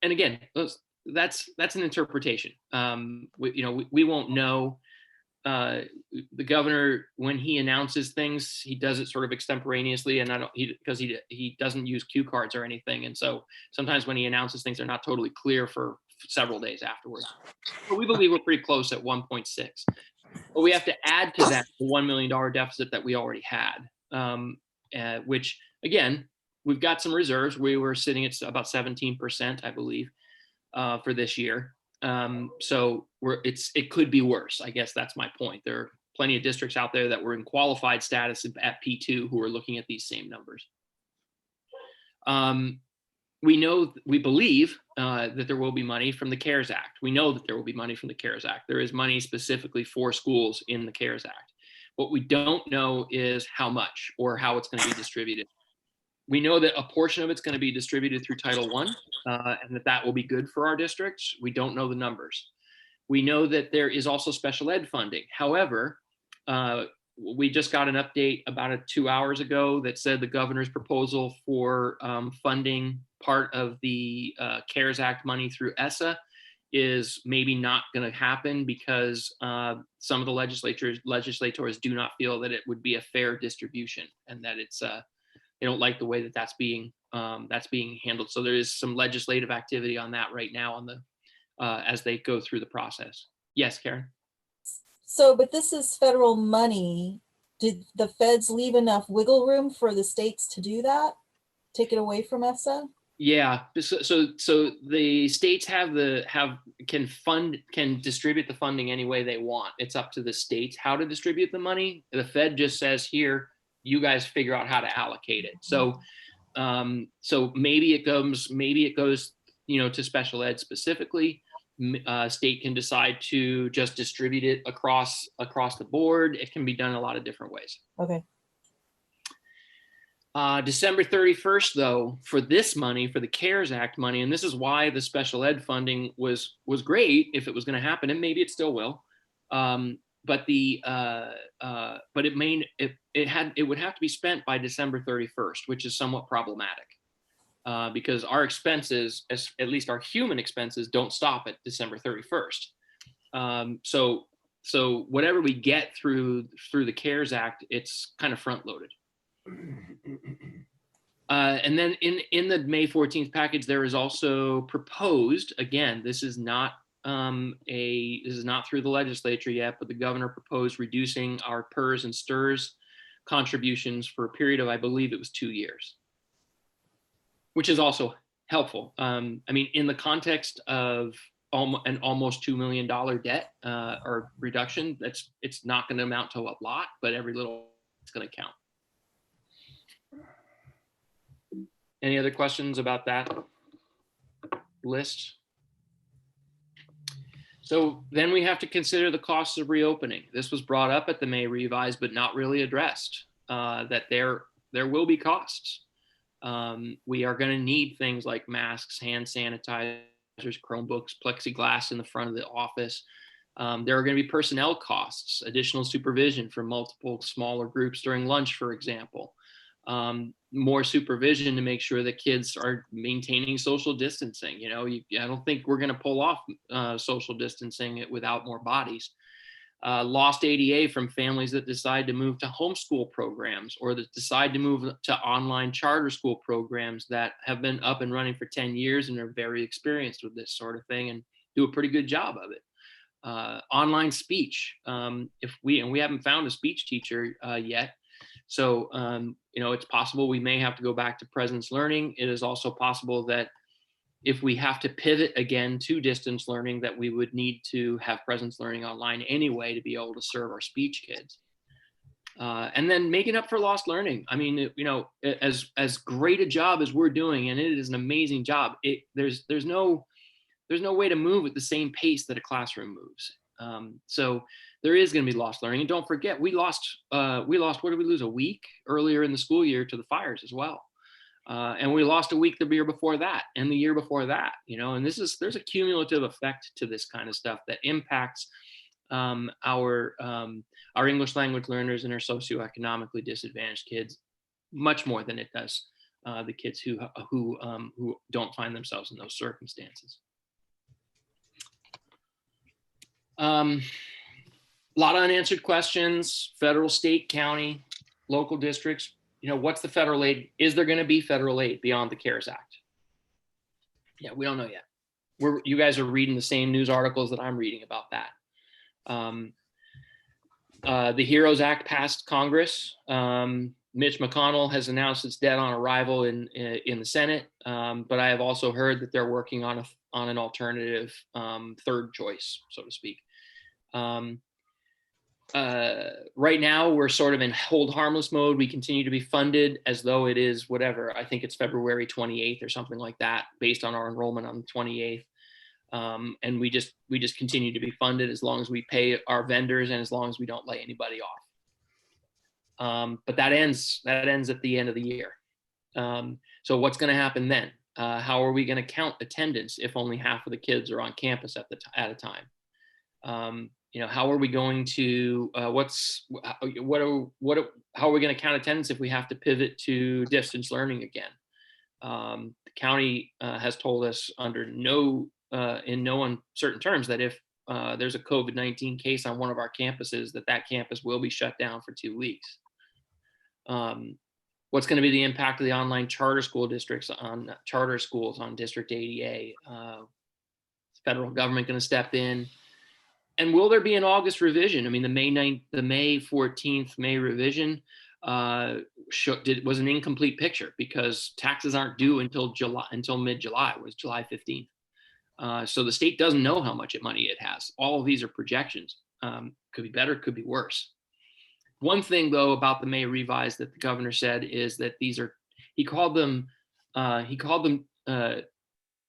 again, that's an interpretation. We won't know. The governor, when he announces things, he does it sort of extemporaneously, and because he doesn't use cue cards or anything, and so sometimes when he announces things, they're not totally clear for several days afterwards. But we believe we're pretty close at 1.6. But we have to add to that the $1 million deficit that we already had, which again, we've got some reserves. We were sitting at about 17%, I believe, for this year. So it could be worse. I guess that's my point. There are plenty of districts out there that were in qualified status at P2 who are looking at these same numbers. We believe that there will be money from the CARES Act. We know that there will be money from the CARES Act. There is money specifically for schools in the CARES Act. What we don't know is how much or how it's going to be distributed. We know that a portion of it's going to be distributed through Title I, and that will be good for our districts. We don't know the numbers. We know that there is also special ed funding. However, we just got an update about 2 hours ago that said the governor's proposal for funding part of the CARES Act money through ESSA is maybe not going to happen because some of the legislators do not feel that it would be a fair distribution, and that it's they don't like the way that that's being handled. So there is some legislative activity on that right now on the as they go through the process. Yes, Karen. So, but this is federal money. Did the feds leave enough wiggle room for the states to do that? Take it away from ESSA? Yeah. So the states can distribute the funding any way they want. It's up to the states how to distribute the money. The Fed just says, here, you guys figure out how to allocate it. So maybe it goes, to special ed specifically. State can decide to just distribute it across the board. It can be done a lot of different ways. Okay. December 31st, though, for this money, for the CARES Act money, and this is why the special ed funding was great if it was going to happen, and maybe it still will. But it would have to be spent by December 31st, which is somewhat problematic. Because our expenses, at least our human expenses, don't stop at December 31st. So whatever we get through the CARES Act, it's kind of front loaded. And then in the May 14th package, there is also proposed, again, this is not through the legislature yet, but the governor proposed reducing our PERS and STIRS contributions for a period of, I believe it was 2 years, which is also helpful. I mean, in the context of an almost $2 million debt or reduction, it's not going to amount to a lot, but every little is going to count. Any other questions about that list? So then we have to consider the costs of reopening. This was brought up at the May revise, but not really addressed, that there will be costs. We are going to need things like masks, hand sanitizers, Chromebooks, plexiglass in the front of the office. There are going to be personnel costs, additional supervision for multiple smaller groups during lunch, for example. More supervision to make sure that kids are maintaining social distancing. I don't think we're going to pull off social distancing without more bodies. Lost ADA from families that decide to move to homeschool programs or that decide to move to online charter school programs that have been up and running for 10 years and are very experienced with this sort of thing and do a pretty good job of it. Online speech. We haven't found a speech teacher yet. So, it's possible we may have to go back to presence learning. It is also possible that if we have to pivot again to distance learning, that we would need to have presence learning online anyway to be able to serve our speech kids. And then making up for lost learning. I mean, you know, as great a job as we're doing, and it is an amazing job, there's no way to move at the same pace that a classroom moves. So there is going to be lost learning. And don't forget, we lost, what did we lose? A week earlier in the school year to the fires as well. And we lost a week the year before that and the year before that, you know, and there's a cumulative effect to this kind of stuff that impacts our English language learners and our socioeconomically disadvantaged kids much more than it does the kids who don't find themselves in those circumstances. A lot of unanswered questions, federal, state, county, local districts. You know, what's the federal aid? Is there going to be federal aid beyond the CARES Act? Yeah, we don't know yet. You guys are reading the same news articles that I'm reading about that. The HEROES Act passed Congress. Mitch McConnell has announced it's dead on arrival in the Senate, but I have also heard that they're working on an alternative third choice, so to speak. Right now, we're sort of in hold harmless mode. We continue to be funded as though it is whatever. I think it's February 28th or something like that, based on our enrollment on the 28th. And we just continue to be funded as long as we pay our vendors and as long as we don't lay anybody off. But that ends at the end of the year. So what's going to happen then? How are we going to count attendance if only half of the kids are on campus at a time? You know, how are we going to how are we going to count attendance if we have to pivot to distance learning again? The county has told us in no uncertain terms that if there's a COVID-19 case on one of our campuses, that campus will be shut down for 2 weeks. What's going to be the impact of the online charter schools on District 80A? Federal government going to step in? And will there be an August revision? I mean, the May 14th revision was an incomplete picture because taxes aren't due until mid-July. It was July 15th. So the state doesn't know how much money it has. All of these are projections. Could be better, could be worse. One thing though about the May revise that the governor said is that he called them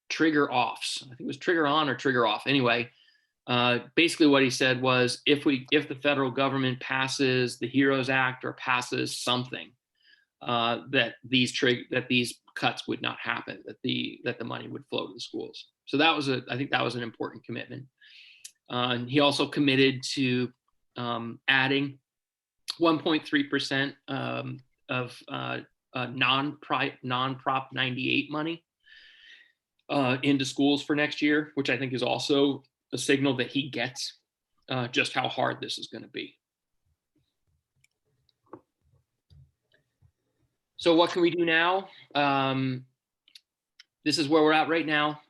trigger offs. I think it was trigger on or trigger off. Anyway, basically what he said was if the federal government passes the HEROES Act or passes something, that these cuts would not happen, that the money would flow to the schools. So I think that was an important commitment. And he also committed to adding 1.3% of non-Prop 98 money into schools for next year, which I think is also a signal that he gets just how hard this is going to be. So what can we do now? This is where we're at right now.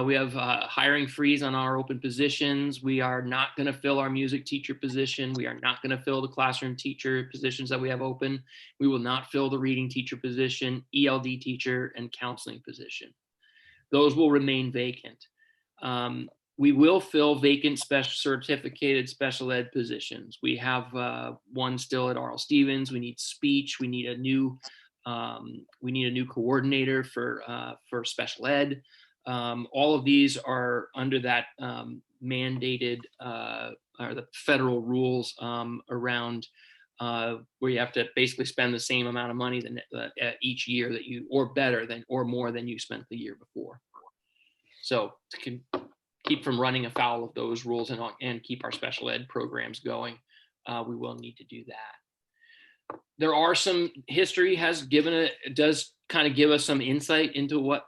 We have hiring freeze on our open positions. We are not going to fill our music teacher position. We are not going to fill the classroom teacher positions that we have open. We will not fill the reading teacher position, ELD teacher, and counseling position. Those will remain vacant. We will fill vacant certificated special ed positions. We have one still at R.L. Stevens. We need speech. We need a new coordinator for special ed. All of these are under that mandated or the federal rules around where you have to basically spend the same amount of money each year or more than you spent the year before. So to keep from running afoul of those rules and keep our special ed programs going, we will need to do that. There are some history does kind of give us some insight into what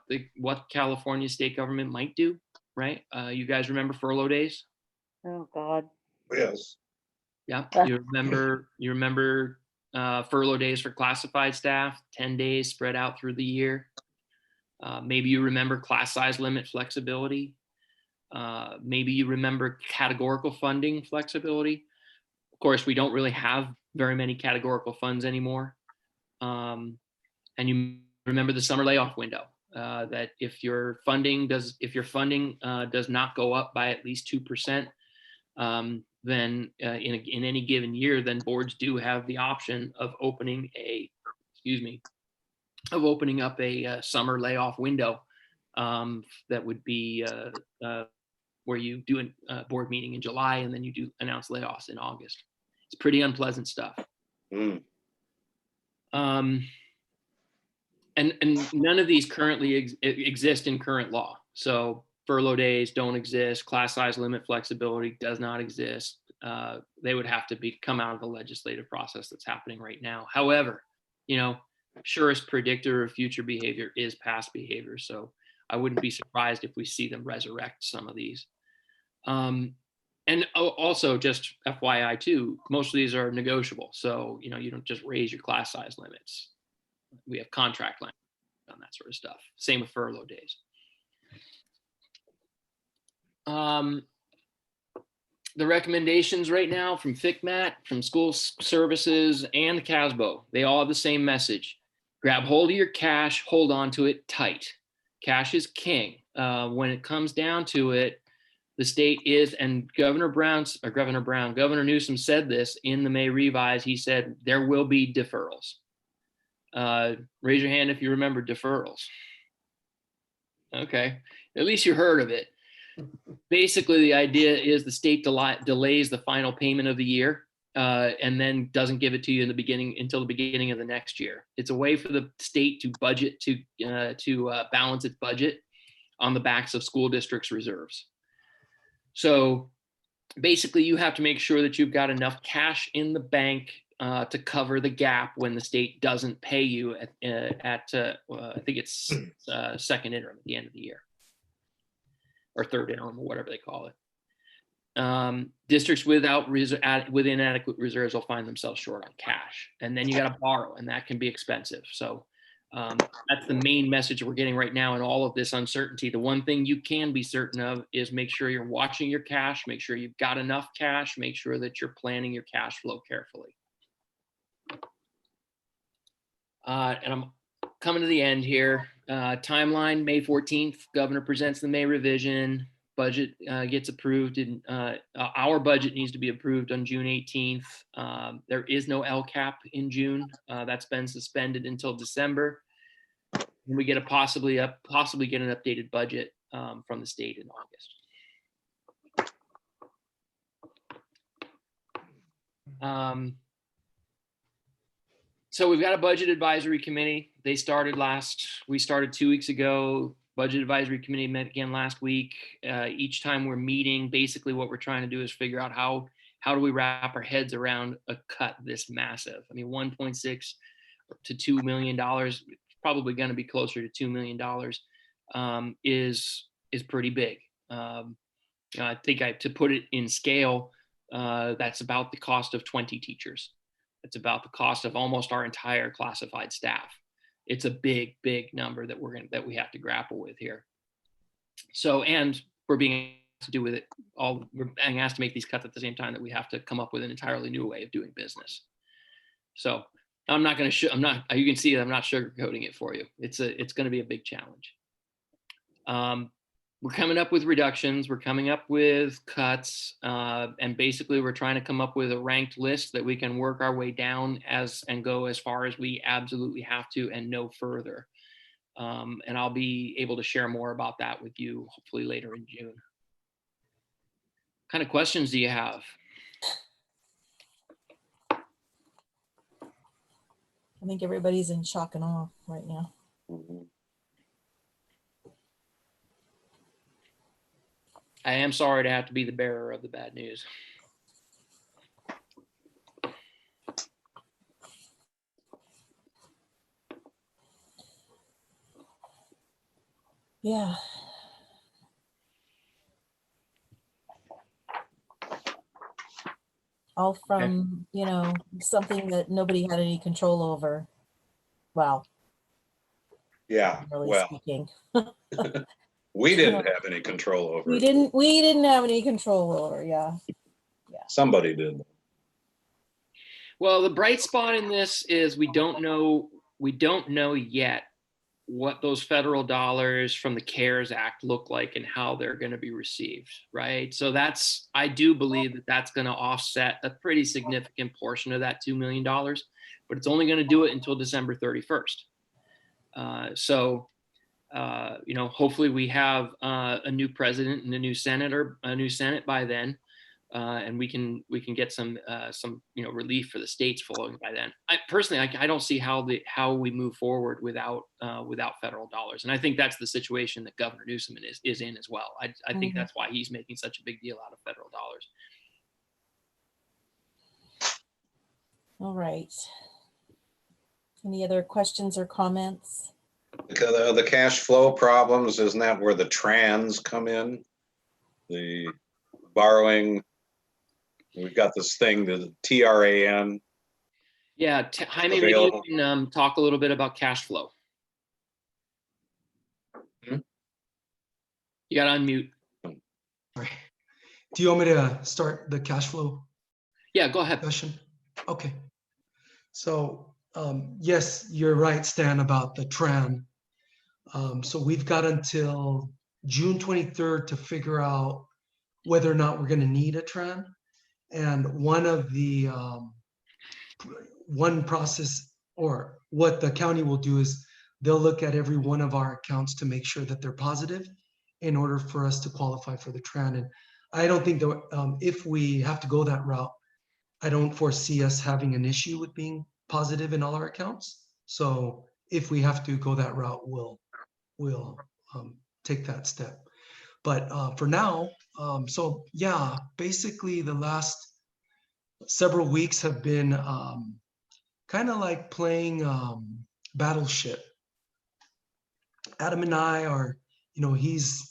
California state government might do, right? You guys remember furlough days? Oh God. Yes. Yeah, you remember furlough days for classified staff, 10 days spread out through the year. Maybe you remember class size limit flexibility. Maybe you remember categorical funding flexibility. Of course, we don't really have very many categorical funds anymore. And you remember the summer layoff window, that if your funding does not go up by at least 2%, then in any given year, then boards do have the option of opening up a summer layoff window that would be where you do a board meeting in July and then you do announce layoffs in August. It's pretty unpleasant stuff. Mm. And none of these currently exist in current law. So furlough days don't exist. Class size limit flexibility does not exist. They would have to come out of the legislative process that's happening right now. However, surest predictor of future behavior is past behavior. So I wouldn't be surprised if we see them resurrect some of these. And also just FYI too, most of these are negotiable. So, you don't just raise your class size limits. We have contract language on that sort of stuff. Same with furlough days. The recommendations right now from FICMAT, from school services, and the CASBO, they all have the same message. Grab hold of your cash, hold on to it tight. Cash is king. When it comes down to it, the state is, and Governor Newsom said this in the May revise. He said there will be deferrals. Raise your hand if you remember deferrals. Okay, at least you heard of it. Basically, the idea is the state delays the final payment of the year and then doesn't give it to you until the beginning of the next year. It's a way for the state to budget to balance its budget on the backs of school districts' reserves. So basically, you have to make sure that you've got enough cash in the bank to cover the gap when the state doesn't pay you at I think it's second interim at the end of the year, or third interim, or whatever they call it. Districts with inadequate reserves will find themselves short on cash, and then you got to borrow, and that can be expensive. So that's the main message we're getting right now in all of this uncertainty. The one thing you can be certain of is make sure you're watching your cash, make sure you've got enough cash, make sure that you're planning your cash flow carefully. And I'm coming to the end here. Timeline, May 14th, governor presents the May revision. Budget gets approved. Our budget needs to be approved on June 18th. There is no LCAP in June. That's been suspended until December. And we get possibly get an updated budget from the state in August. So we've got a budget advisory committee. We started 2 weeks ago. Budget advisory committee met again last week. Each time we're meeting, basically what we're trying to do is figure out how do we wrap our heads around a cut this massive. I mean, 1.6 to $2 million, probably going to be closer to $2 million, is pretty big. I think to put it in scale, that's about the cost of 20 teachers. It's about the cost of almost our entire classified staff. It's a big, big number that we have to grapple with here. So, and we're being asked to do with it all. We're being asked to make these cuts at the same time that we have to come up with an entirely new way of doing business. So, I'm not going to. You can see that I'm not sugarcoating it for you. It's going to be a big challenge. We're coming up with reductions, we're coming up with cuts, and basically we're trying to come up with a ranked list that we can work our way down and go as far as we absolutely have to and no further. And I'll be able to share more about that with you hopefully later in June. What kind of questions do you have? I think everybody's in shock and awe right now. I am sorry to have to be the bearer of the bad news. Yeah. All from, something that nobody had any control over. Wow. Yeah, Really well, speaking. we didn't have any control over We it. didn't have any control over, yeah. Somebody did. Well, the bright spot in this is we don't know yet what those federal dollars from the CARES Act look like and how they're going to be received, right? So I do believe that that's going to offset a pretty significant portion of that $2 million, but it's only going to do it until December 31st. Hopefully we have a new president and a new Senate by then. And we can get some relief for the states flowing by then. I don't see how we move forward without federal dollars, and I think that's the situation that Governor Newsom is in as well. I think that's why he's making such a big deal out of federal dollars. All right. Any other questions or comments? Because the cash flow problems, isn't that where the trans come in? The borrowing. We've got this thing, the TRAN. Yeah, Jaime, maybe you can talk a little bit about cash flow. You got to unmute. Sorry. Do you want me to start the cash flow? Yeah, go ahead. Question? Okay. So yes, you're right, Stan, about the TRAN. So we've got until June 23rd to figure out whether or not we're going to need a TRAN. And one process, or what the county will do, is they'll look at every one of our accounts to make sure that they're positive in order for us to qualify for the TRAN. And I don't think that if we have to go that route, I don't foresee us having an issue with being positive in all our accounts. So if we have to go that route, we'll take that step. But for now, so yeah, basically the last several weeks have been kind of like playing Battleship. Adam and I are, he's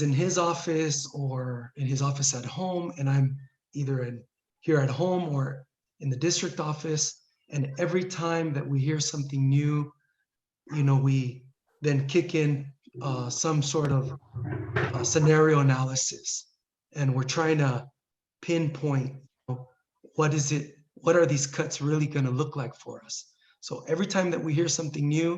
in his office or in his office at home, and I'm either here at home or in the district office. And every time that we hear something new, we then kick in some sort of scenario analysis, and we're trying to pinpoint what are these cuts really going to look like for us. So every time that we hear something new,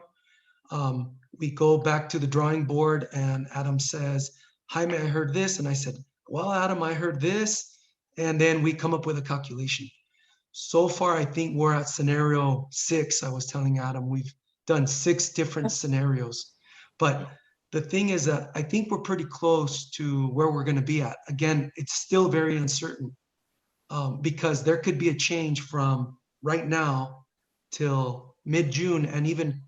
we go back to the drawing board, and Adam says, Jaime, I heard this. And I said, well, Adam, I heard this. And then we come up with a calculation. So far, I think we're at scenario 6. I was telling Adam, we've done 6 different scenarios. But the thing is that I think we're pretty close to where we're going to be at. Again, it's still very uncertain because there could be a change from right now till mid-June, and even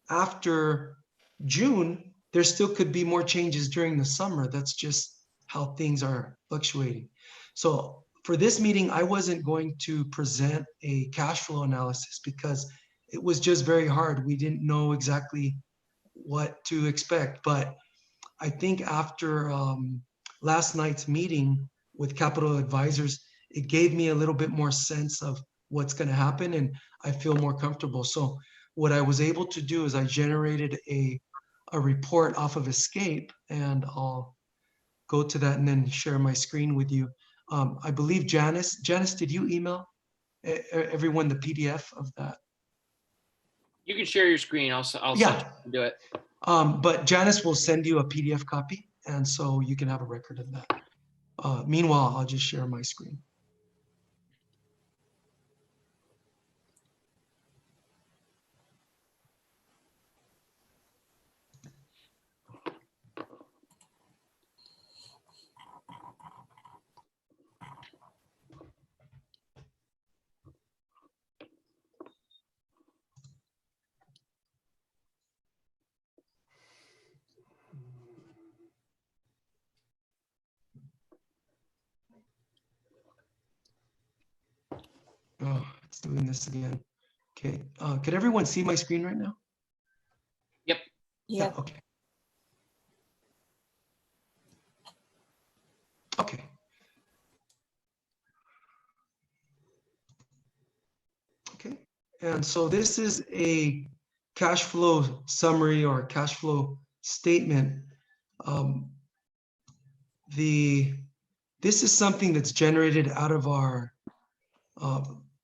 after June, there still could be more changes during the summer. That's just how things are fluctuating. So for this meeting, I wasn't going to present a cash flow analysis because it was just very hard. We didn't know exactly what to expect. But I think after last night's meeting with Capital Advisors, it gave me a little bit more sense of what's going to happen, and I feel more comfortable. So what I was able to do is I generated a report off of Escape, and I'll go to that and then share my screen with you. I believe Janice, did you email everyone the PDF of that? You can share your screen. I'll do it. But Janice will send you a PDF copy, and so you can have a record of that. Meanwhile, I'll just share my screen. Oh, it's doing this again. Okay. Could everyone see my screen right now? Yep. Yeah. Okay. Okay. Okay. And so this is a cash flow summary or cash flow statement. This is something that's generated out of our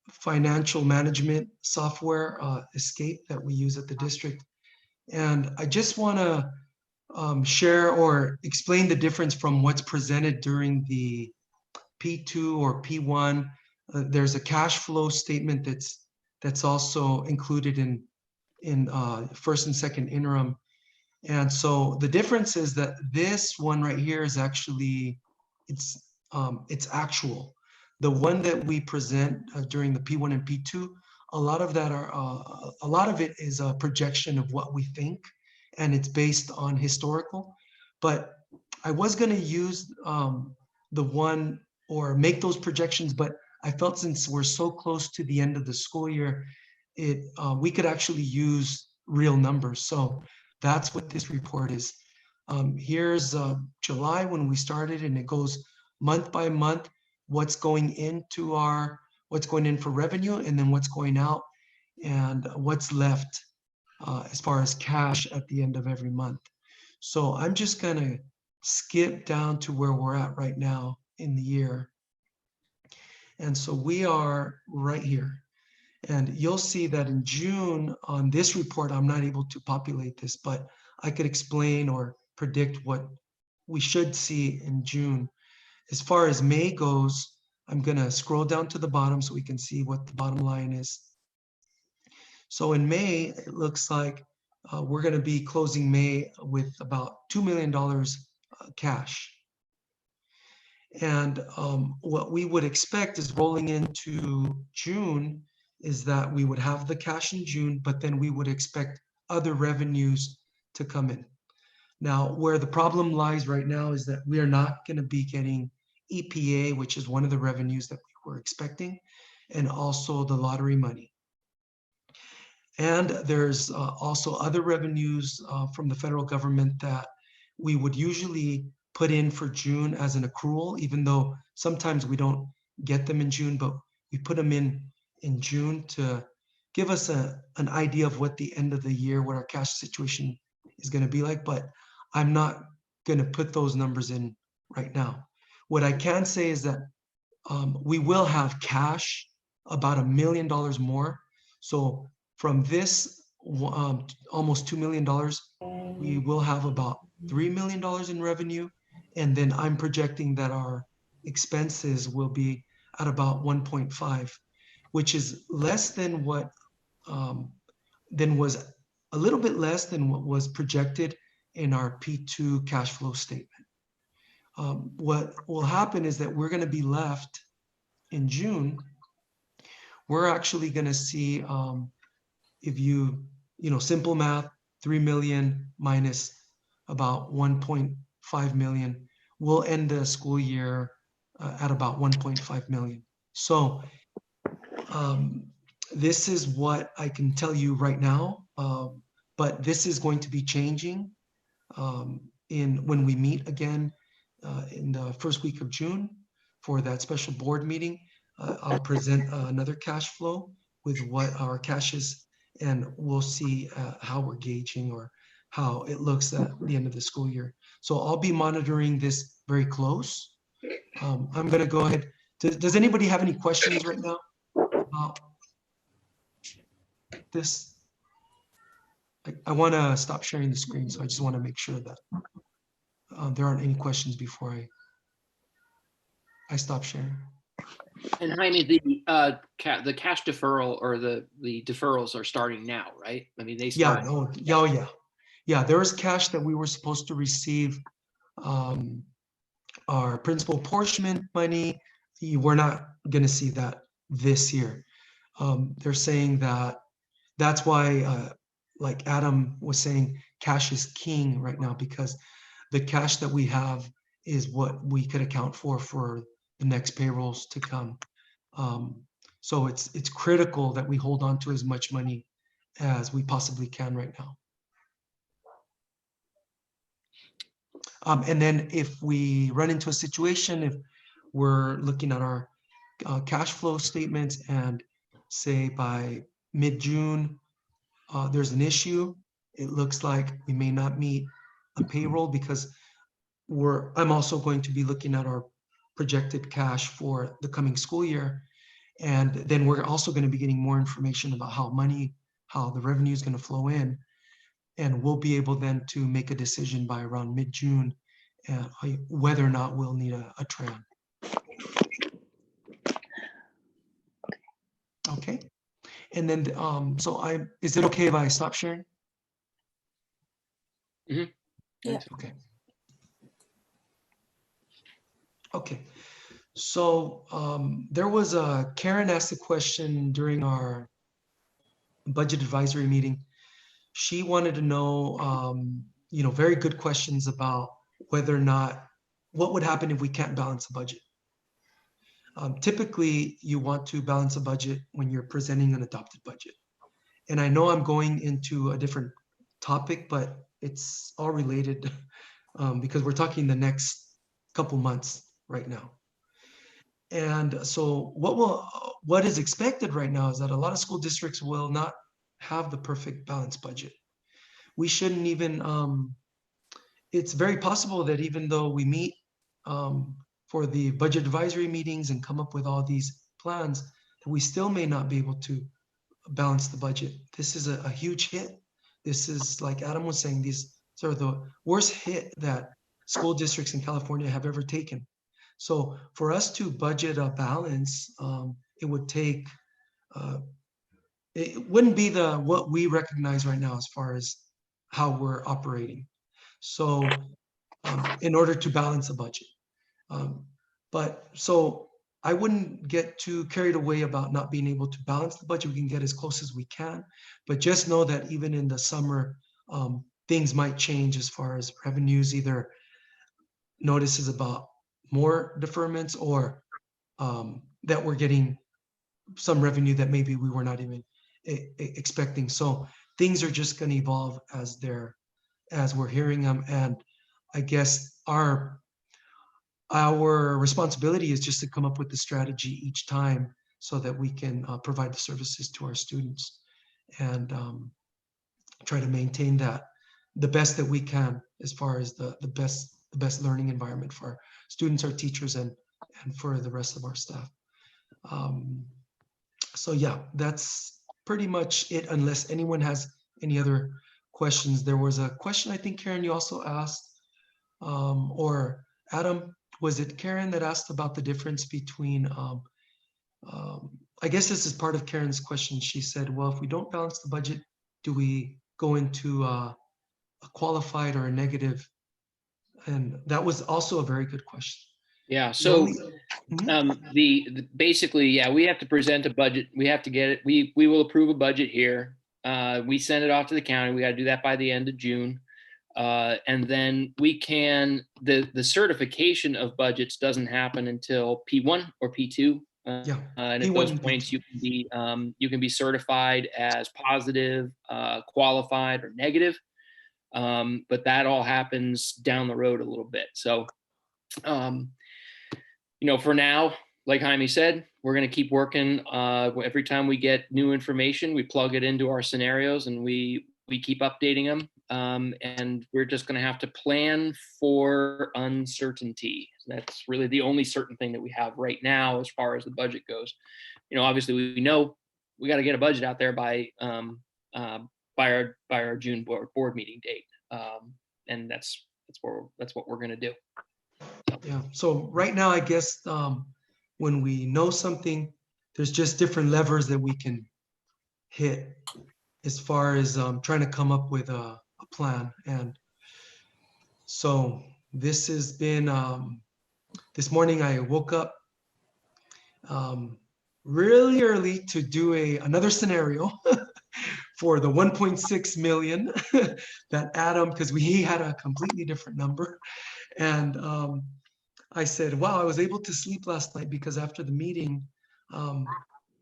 financial management software, Escape, that we use at the district. And I just want to share or explain the difference from what's presented during the P2 or P1. There's a cash flow statement that's also included in first and second interim. And so the difference is that this one right here is actually, it's actual. The one that we present during the P1 and P2, a lot of it is a projection of what we think, and it's based on historical. But I was going to use the one or make those projections, but I felt since we're so close to the end of the school year, we could actually use real numbers. So that's what this report is. Here's July when we started, and it goes month by month, what's going in for revenue, and then what's going out, and what's left as far as cash at the end of every month. So I'm just gonna skip down to where we're at right now in the year. And so we are right here. And you'll see that in June on this report, I'm not able to populate this, but I could explain or predict what we should see in June. As far as May goes, I'm gonna scroll down to the bottom so we can see what the bottom line is. So in May, it looks like we're gonna be closing May with about $2 million cash. And what we would expect is rolling into June is that we would have the cash in June, but then we would expect other revenues to come in. Now, where the problem lies right now is that we are not going to be getting EPA, which is one of the revenues that we were expecting, and also the lottery money. And there's also other revenues from the federal government that we would usually put in for June as an accrual, even though sometimes we don't get them in June, but we put them in June to give us an idea of what the end of the year, what our cash situation is going to be like. But I'm not going to put those numbers in right now. What I can say is that we will have cash about $1 million more. So from this almost $2 million, we will have about $3 million in revenue. And then I'm projecting that our expenses will be at about 1.5, which is less than what was a little bit less than what was projected in our P2 cash flow statement. What will happen is that we're going to be left in June. We're actually going to see, if you simple math, 3 million minus about 1.5 million, we'll end the school year at about 1.5 million. So this is what I can tell you right now, but this is going to be changing when we meet again in the first week of June for that special board meeting. I'll present another cash flow with what our cash is, and we'll see how we're gauging or how it looks at the end of the school year. So I'll be monitoring this very close. I'm going to go ahead. Does anybody have any questions right now about this? I want to stop sharing the screen, so I just want to make sure that there aren't any questions before I stop sharing. And Jaime, the cash deferral or the deferrals are starting now, right? I mean, they start. Yeah. There was cash that we were supposed to receive, our principal apportionment money. We're not going to see that this year. They're saying that's why, like Adam was saying, cash is king right now, because the cash that we have is what we could account for the next payrolls to come. So it's critical that we hold on to as much money as we possibly can right now. And then if we run into a situation, if we're looking at our cash flow statements and say by mid-June, there's an issue, it looks like we may not meet a payroll, because I'm also going to be looking at our projected cash for the coming school year. And then we're also going to be getting more information about how the revenue is going to flow in. And we'll be able then to make a decision by around mid-June whether or not we'll need a tran. Okay. And then, is it okay if I stop sharing? Mhm. Yeah. Okay. Okay. So there was Karen asked a question during our budget advisory meeting. She wanted to know, very good questions about whether or not, what would happen if we can't balance a budget. Typically, you want to balance a budget when you're presenting an adopted budget. And I know I'm going into a different topic, but it's all related because we're talking the next couple months right now. And so what is expected right now is that a lot of school districts will not have the perfect balanced budget. We shouldn't even, it's very possible that even though we meet for the budget advisory meetings and come up with all these plans, that we still may not be able to balance the budget. This is a huge hit. This is, like Adam was saying, these are the worst hit that school districts in California have ever taken. So for us to budget a balance, it would take, it wouldn't be what we recognize right now as far as how we're operating. So in order to balance a budget. So I wouldn't get too carried away about not being able to balance the budget. We can get as close as we can, but just know that even in the summer, things might change as far as revenues, either notices about more deferments or that we're getting some revenue that maybe we were not even expecting. So things are just going to evolve as we're hearing them. And I guess our responsibility is just to come up with the strategy each time so that we can provide the services to our students and try to maintain that the best that we can as far as the best learning environment for our students, our teachers, and for the rest of our staff. So yeah, that's pretty much it, unless anyone has any other questions. There was a question, I think, Karen, you also asked, or Adam, was it Karen that asked about the difference between, I guess this is part of Karen's question. She said, well, if we don't balance the budget, do we go into a qualified or a negative? And that was also a very good question. Yeah, so basically, yeah, we have to present a budget. We have to get it. We will approve a budget here. We send it off to the county. We got to do that by the end of June. And then we can, the certification of budgets doesn't happen until P1 or P2. And at those points, you can be certified as positive, qualified, or negative. But that all happens down the road a little bit. So, for now, like Jaime said, we're going to keep working. Every time we get new information, we plug it into our scenarios and we keep updating them. And we're just going to have to plan for uncertainty. That's really the only certain thing that we have right now as far as the budget goes. Obviously we know we got to get a budget out there by our June board meeting date. And that's what we're going to do. Yeah. So right now, I guess when we know something, there's just different levers that we can hit as far as trying to come up with a plan. And so this has been, this morning I woke up really early to do another scenario for the 1.6 million that Adam, because he had a completely different number. And I said, wow, I was able to sleep last night because after the meeting,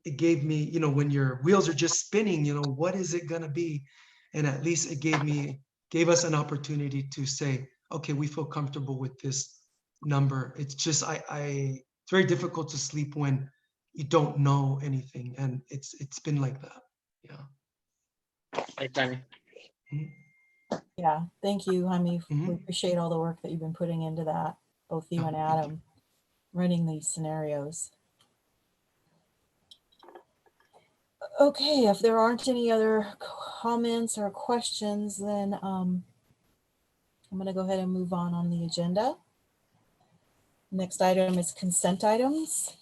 it gave me, when your wheels are just spinning, what is it going to be? And at least it gave us an opportunity to say, okay, we feel comfortable with this number. It's just, it's very difficult to sleep when you don't know anything. And it's been like that. Yeah. Hey, Tammy. Yeah, thank you, Jaime. We appreciate all the work that you've been putting into that, both you and Adam, running these scenarios. Okay, if there aren't any other comments or questions, then I'm going to go ahead and move on the agenda. Next item is consent items.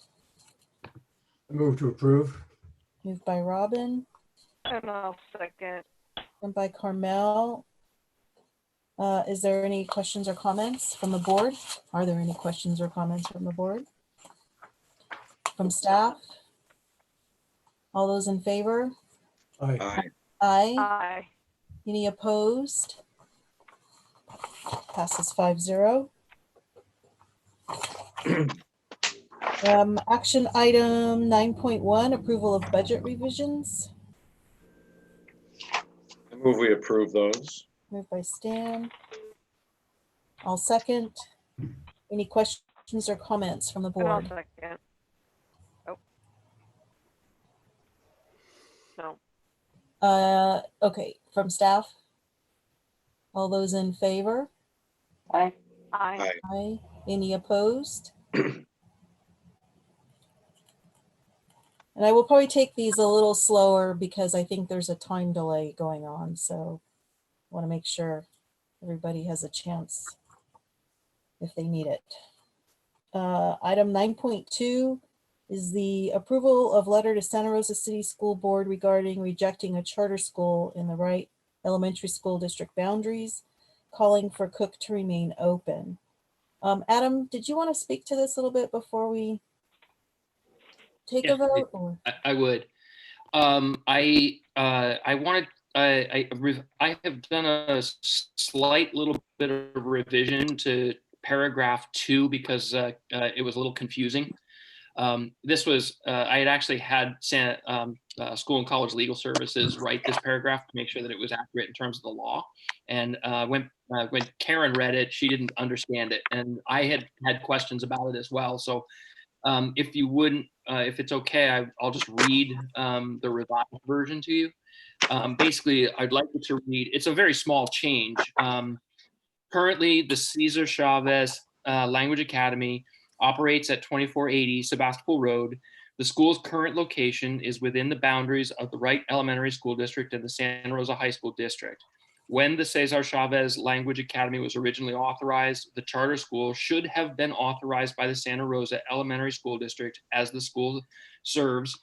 I move to approve. Moved by Robin, And I'll second. and by Carmel. Is there any questions or comments from the board? Are there any questions or comments from the board? From staff? All those in favor? Aye. Aye. Aye. Aye. Any opposed? Passes 5-0. Action item 9.1, approval of budget revisions. I move we approve those. Moved by Stan. I'll second. Any questions or comments from the And I'll board? second. Oh. No. Okay, from staff? All those in favor? Aye. Aye. Aye. Aye. Any opposed? And I will probably take these a little slower because I think there's a time delay going on. So I want to make sure everybody has a chance if they need it. Item 9.2 is the approval of letter to Santa Rosa City School Board regarding rejecting a charter school in the Wright Elementary School District boundaries, calling for Cook to remain open. Adam, did you want to speak to this a little bit before we take Yeah, a vote? Or? I would. I wanted. I have done a slight little bit of revision to paragraph 2 because it was a little confusing. This was I had actually had School and College Legal Services write this paragraph to make sure that it was accurate in terms of the law. And when Karen read it, she didn't understand it, and I had questions about it as well. So if you wouldn't, if it's okay, I'll just read the revised version to you. Basically, I'd like you to read. It's a very small change. Currently, the Cesar Chavez Language Academy operates at 2480 Sebastopol Road. The school's current location is within the boundaries of the Wright Elementary School District and the Santa Rosa High School District. When the Cesar Chavez Language Academy was originally authorized, the charter school should have been authorized by the Santa Rosa Elementary School District, as the school serves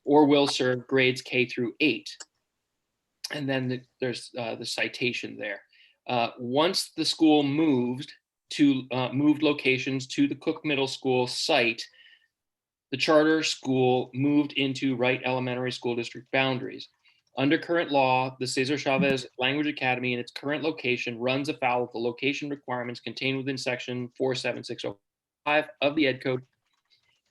or will serve grades K through 8. And then there's the citation there. Once the school moved locations to the Cook Middle School site, the charter school moved into Wright Elementary School District boundaries. Under current law, the Cesar Chavez Language Academy in its current location runs afoul of the location requirements contained within section 47605 of the Ed Code.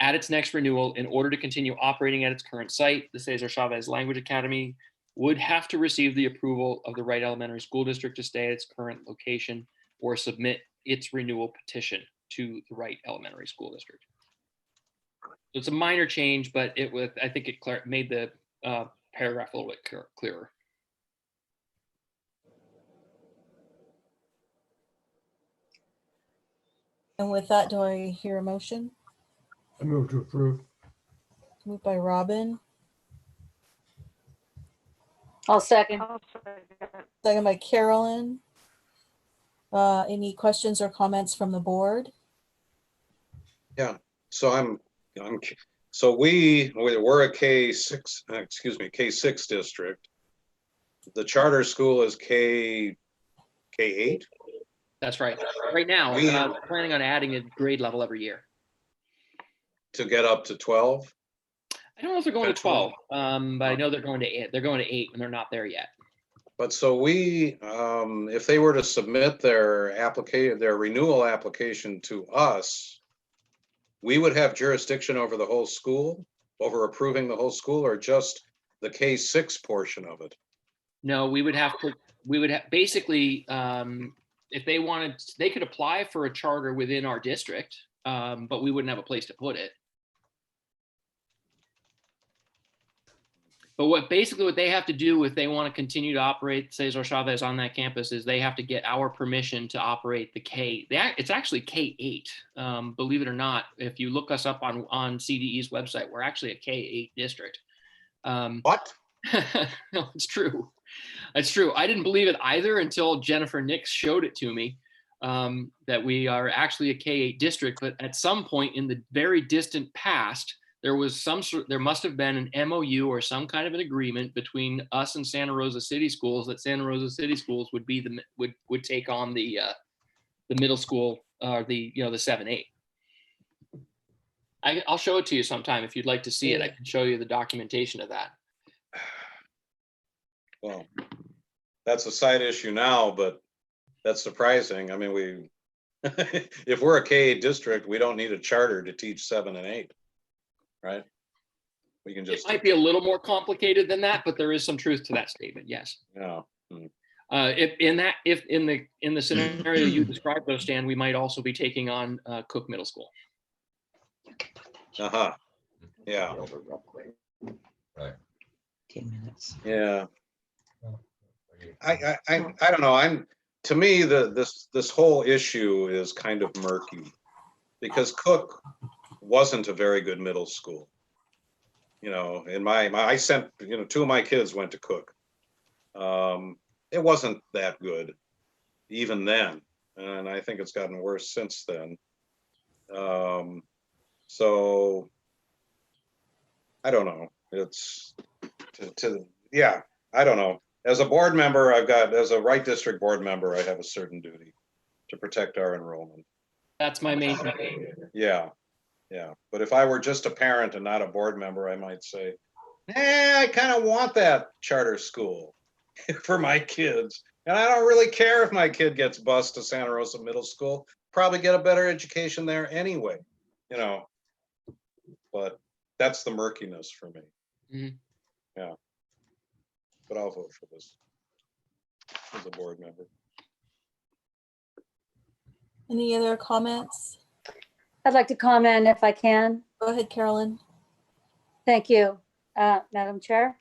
At its next renewal, in order to continue operating at its current site, the Cesar Chavez Language Academy would have to receive the approval of the Wright Elementary School District to stay at its current location or submit its renewal petition to the Wright Elementary School District. So it's a minor change, but I think it made the paragraph a little bit clearer. And with that, do I hear a motion? I move to approve. Moved by Robin, I'll second. I'll second. second by Carolyn. Any questions or comments from the board? Yeah, so so we're a K6 district. The charter school is K8. That's right. Right now, we're planning on adding a grade level every year To get up to 12. I don't know if they're going to 12, but I know they're going to 8. They're going to 8, and they're not there yet. But so if they were to submit their renewal application to us, we would have jurisdiction over the whole school, over approving the whole school, or just the K6 portion of it? No, we would have basically, if they wanted, they could apply for a charter within our district, but we wouldn't have a place to put it. But what they have to do if they want to continue to operate Cesar Chavez on that campus is they have to get our permission to operate the it's actually K8. Believe it or not, if you look us up on CDE's website, we're actually a K8 district. What? No, it's true. It's true. I didn't believe it either until Jennifer Nix showed it to me, that we are actually a K-8 district. But at some point in the very distant past, there must have been an MOU or some kind of an agreement between us and Santa Rosa City Schools that Santa Rosa City Schools would be would take on the middle school, or the 7-8. I'll show it to you sometime if you'd like to see it. I can show you the documentation of that. Well, that's a side issue now, but that's surprising. I mean, if we're a K-8 district, we don't need a charter to teach 7 and 8, right? We can just. It might be a little more complicated than that, but there is some truth to that statement. Yes. Yeah. If in the scenario you described, though, Stan, we might also be taking on Cook Middle School. Uh-huh. Yeah. Right. 10 minutes. Yeah. I don't know. To me, this whole issue is kind of murky because Cook wasn't a very good middle school. You know, I sent, 2 of my kids went to Cook. It wasn't that good even then, and I think it's gotten worse since then. So I don't know. It's yeah, I don't know. As a board member, as a Wright District board member, I have a certain duty to protect our enrollment. That's my main thing. Yeah. But if I were just a parent and not a board member, I might say, I kind of want that charter school for my kids. And I don't really care if my kid gets bused to Santa Rosa Middle School. Probably get a better education there anyway, But that's the murkiness for me. Mm-hmm. Yeah. But I'll vote for this as a board member. Any other comments? I'd like to comment if I can. Go ahead, Carolyn. Thank you, Madam Chair.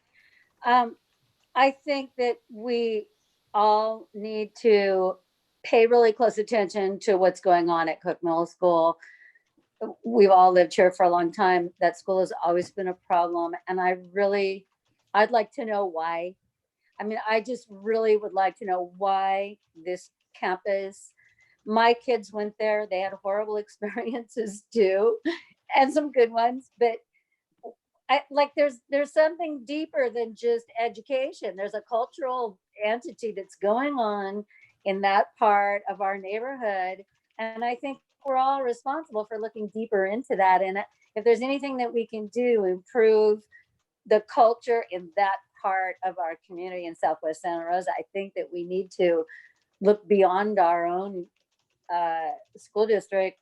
I think that we all need to pay really close attention to what's going on at Cook Middle School. We've all lived here for a long time. That school has always been a problem. And I'd like to know why. I mean, I just really would like to know why this campus, my kids went there, they had horrible experiences too, and some good ones, but there's something deeper than just education. There's a cultural entity that's going on in that part of our neighborhood. And I think we're all responsible for looking deeper into that. And if there's anything that we can do to improve the culture in that part of our community in Southwest Santa Rosa, I think that we need to look beyond our own school district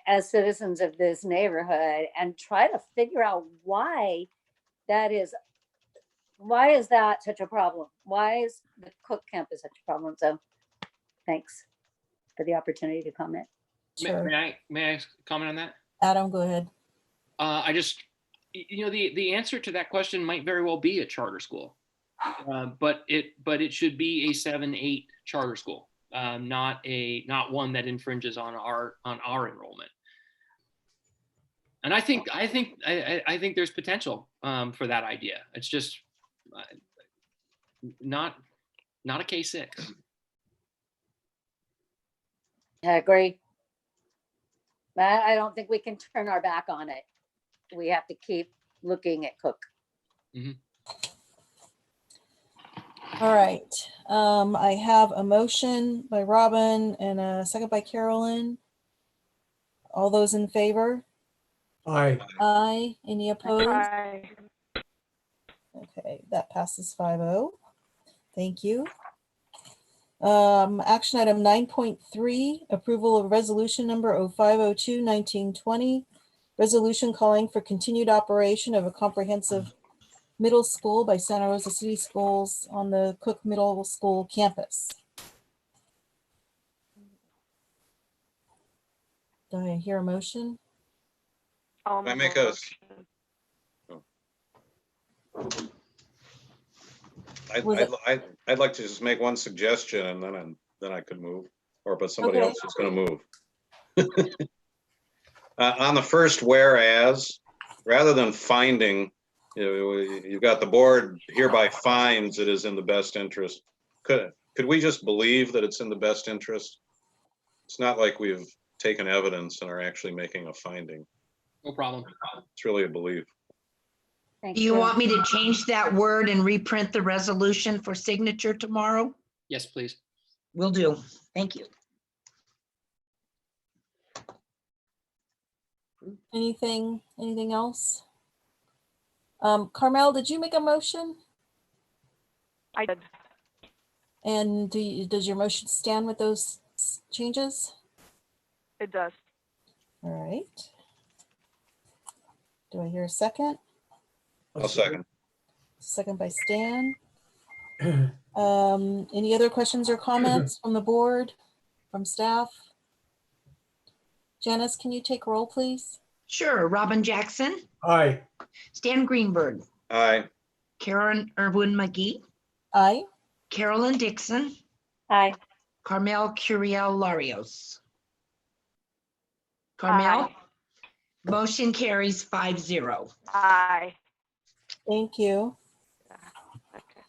as citizens of this neighborhood and try to figure out why is that such a problem? Why is the Cook campus such a problem? So thanks for the opportunity to comment. Sure. May I comment on that? Adam, go ahead. I just, the answer to that question might very well be a charter school, but it should be a 7-8 charter school, not one that infringes on our enrollment. And I think there's potential for that idea. It's just not a K-6. I agree. I don't think we can turn our back on it. We have to keep looking at Cook. Mm-hmm. All right. I have a motion by Robin and a second by Carolyn. All those in favor? Aye. Aye. Any opposed? Aye. Okay, that passes 5-0. Thank you. Action item 9.3, approval of resolution number 0502-1920, resolution calling for continued operation of a comprehensive middle school by Santa Rosa City Schools on the Cook Middle School campus. Do I hear a motion? I'll I make make a. I'd like to just make one suggestion and then I could move, but somebody Okay. else is going to move. On the first whereas, rather than finding, You've got the board hereby finds it is in the best interest. Could we just believe that it's in the best interest? It's not like we've taken evidence and are actually making a finding. No problem. It's really a belief. Do you want me to change that word and reprint the resolution for signature tomorrow? Yes, please. Will do. Thank you. Anything else? Carmel, did you make a motion? I did. And does your motion stand with those changes? It does. All right. Do I hear a second? I'll second. Second by Stan. Any other questions or comments from the board, from staff? Janice, can you take roll, please? Sure. Robin Jackson, Aye. Stan Greenberg, Aye. Karen Irwin McGee, Aye. Carolyn Dixon, Aye. Carmel Curiel Larios. Carmel? Aye. Motion carries 5-0. Aye. Thank you. Okay.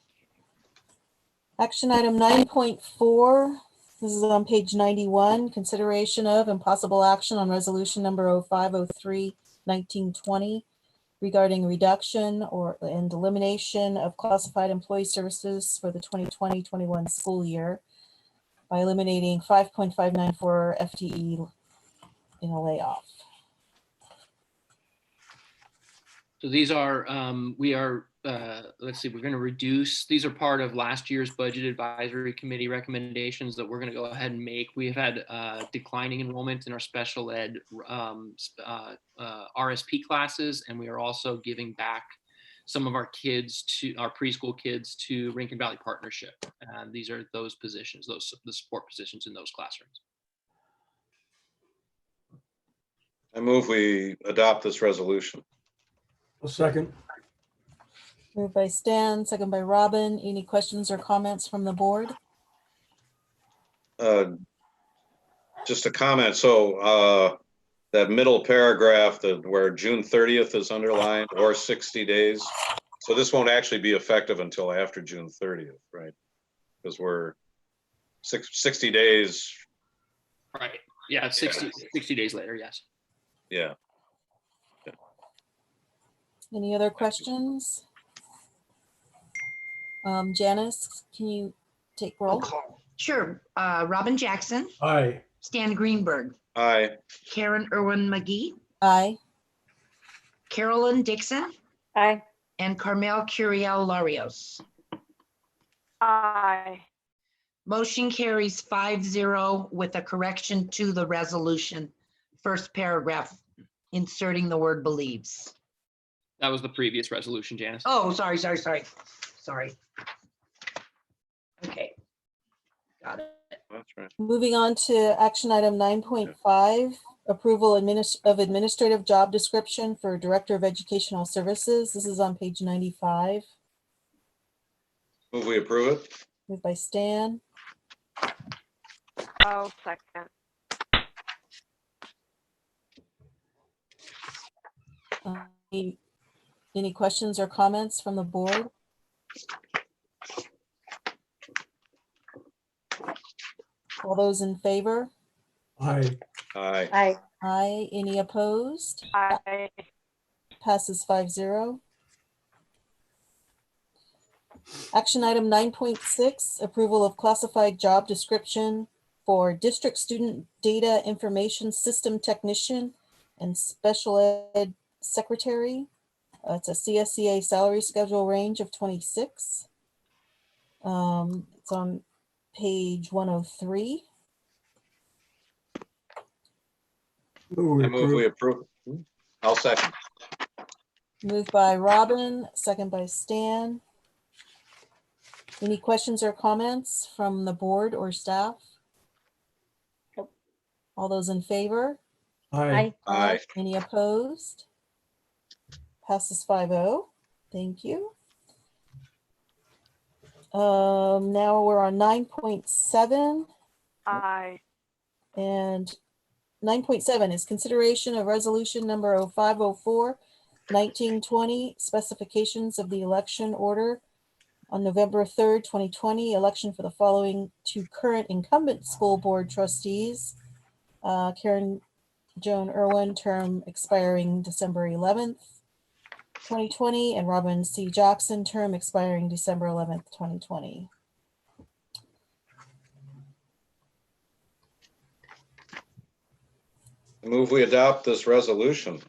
Action item 9.4. This is on page 91. Consideration of and possible action on resolution number 0503-1920 regarding reduction and elimination of classified employee services for the 2020-21 school year by eliminating 5.594 FTE in a layoff. So these are, let's see, we're going to reduce, these are part of last year's budget advisory committee recommendations that we're going to go ahead and make. We have had declining enrollment in our special ed RSP classes, and we are also giving back some of our kids to our preschool kids to Rankin Valley Partnership. And these are those positions, the support positions in those classrooms. I move we adopt this resolution. A second. Moved by Stan, second by Robin. Any questions or comments from the board? Just a comment. So that middle paragraph where June 30th is underlined or 60 days. So this won't actually be effective until after June 30th, right? Because we're 60 days. Right. Yeah, 60 days later, yes. Yeah. Any other questions? Janice, can you take roll? Sure. Robin Jackson, Aye. Stan Greenberg, Aye. Karen Irwin McGee, Aye. Carolyn Dixon, Aye. and Carmel Curiel Larios. Aye. Motion carries 5-0 with a correction to the resolution. First paragraph, inserting the word believes. That was the previous resolution, Janice. Oh, sorry. Okay. Got it. That's right. Moving on to action item 9.5, approval of administrative job description for Director of Educational Services. This is on page 95. Move we approve it. Moved by Stan. I'll second. Any questions or comments from the board? All those in favor? Aye. Aye. Aye. Aye. Any opposed? Aye. Passes 5-0. Action item 9.6, approval of classified job description for District Student Data Information System Technician and Special Ed Secretary. It's a CSEA salary schedule range of 26. It's on page 103. I move we approve. I'll second. Moved by Robin, second by Stan. Any questions or comments from the board or staff? Nope. All those in favor? Aye. Aye. Any opposed? Passes 5-0. Thank you. Now we're on 9.7. Aye. And 9.7 is consideration of resolution number 0504 1920, specifications of the election order on November 3rd, 2020, election for the following two current incumbent school board trustees. Karen Joan Irwin, term expiring December 11th, 2020, and Robin C. Jackson, term expiring December 11th, 2020. I move we adopt this resolution.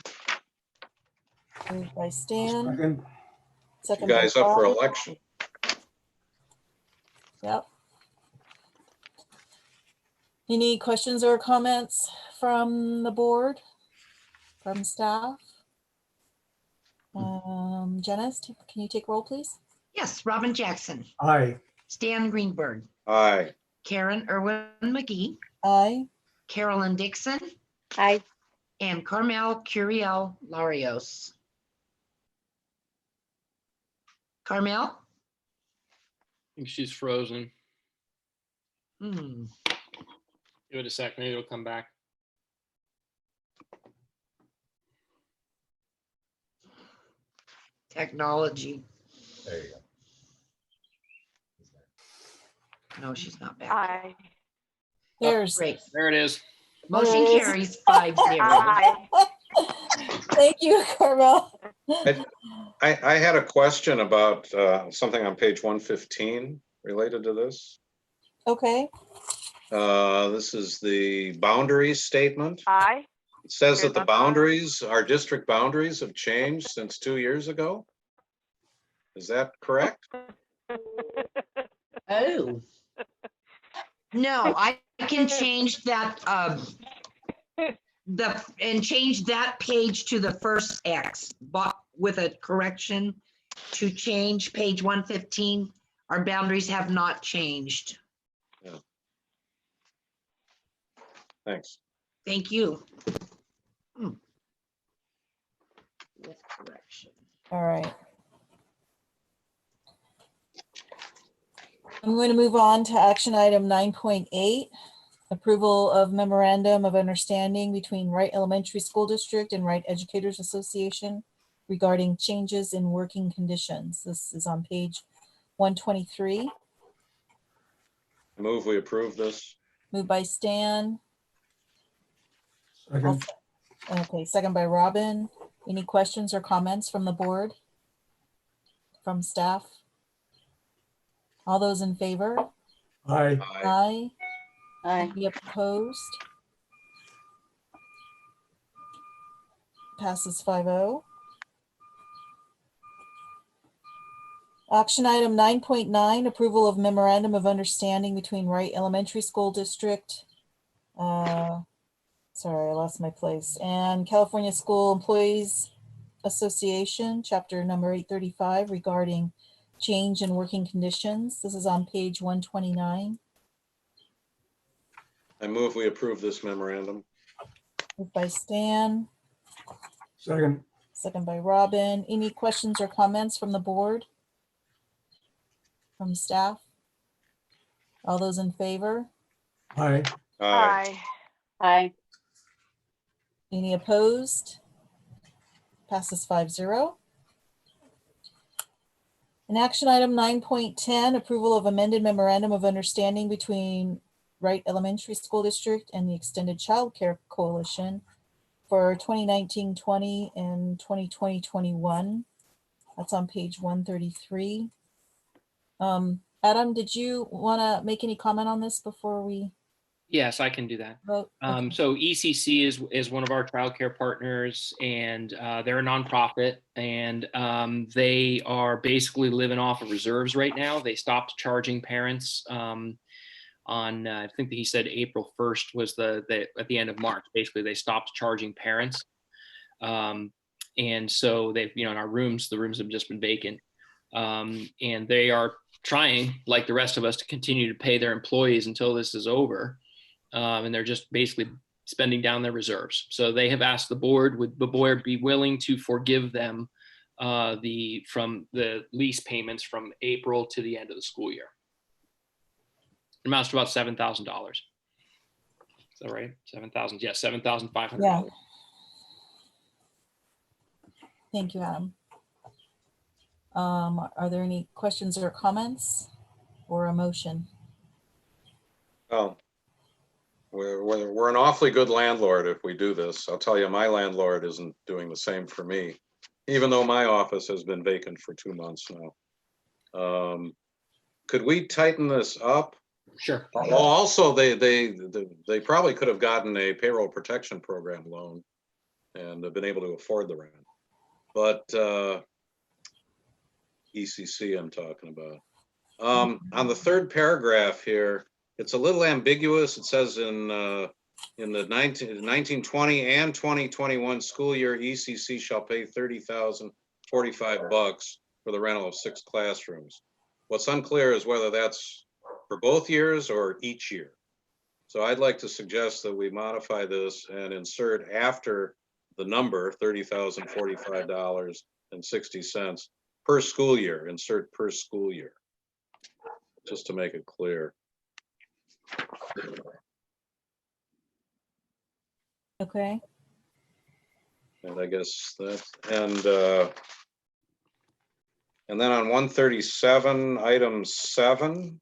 Moved by Stan. Second. You Second by guys up for Bob. election. Yep. Any questions or comments from the board, from staff? Janice, can you take roll, please? Yes, Robin Jackson, Aye. Stan Greenberg, Aye. Karen Irwin McGee, Aye. Carolyn Dixon, Aye. and Carmel Curiel Larios. Carmel? I think she's frozen. Hmm. Give it a sec, maybe it'll come back. Technology. There you go. No, she's not back. Aye. There's. Great. There it is. Motion There it is. carries 5-0. Aye. Thank you, Carmel. I had a question about something on page 115 related to this. Okay. This is the boundaries statement. Aye. It says Here's that the my phone. boundaries, our district boundaries have changed since 2 years ago. Is that correct? Oh. No, I can change that, and change that page to the first X, but with a correction to change page 115. Our boundaries have not changed. Yeah. Thanks. Thank you. With correction. All right. I'm going to move on to action item 9.8, approval of memorandum of understanding between Wright Elementary School District and Wright Educators Association regarding changes in working conditions. This is on page 123. I move we approve this. Moved by Stan. Second. Okay, second by Robin. Any questions or comments from the board? From staff? All those in favor? Aye. Aye. Aye. Any opposed? Passes 5-0. Action item 9.9, approval of memorandum of understanding between Wright Elementary School District, sorry, I lost my place, and California School Employees Association, chapter number 835, regarding change in working conditions. This is on page 129. I move we approve this memorandum. Moved by Stan, Second. second by Robin. Any questions or comments from the board? From staff? All those in favor? Aye. Aye. Aye. Any opposed? Passes 5-0. And action item 9.10, approval of amended memorandum of understanding between Wright Elementary School District and the Extended Child Care Coalition for 2019-20 and 2020-21. That's on page 133. Adam, did you want to make any comment on this before we Yes, I can do that. vote? Okay. So ECC is one of our childcare partners, and they're a nonprofit, and they are basically living off of reserves right now. They stopped charging parents on I think that he said April 1st was the at the end of March. Basically, they stopped charging parents, and so they've in our rooms, the rooms have just been vacant, and they are trying, like the rest of us, to continue to pay their employees until this is over. And they're just basically spending down their reserves. So they have asked the board, would the board be willing to forgive them from the lease payments from April to the end of the school year? It amounts to about $7,000. Is that right? 7,000, yes, $7,500. Yeah. Thank you, Adam. Are there any questions or comments or a motion? Oh, we're an awfully good landlord if we do this. I'll tell you, my landlord isn't doing the same for me, even though my office has been vacant for 2 months now. Could we tighten this up? Sure. Well, also, they probably could have gotten a payroll protection program loan and have been able to afford the rent. But ECC I'm talking about. On the third paragraph here, it's a little ambiguous. It says in the 1920 and 2021 school year, ECC shall pay $30,045 for the rental of 6 classrooms. What's unclear is whether that's for both years or each year. So I'd like to suggest that we modify this and insert after the number $30,045.60 per school year, insert per school year, just to make it clear. Okay. And I guess that, and then on 137, item 7,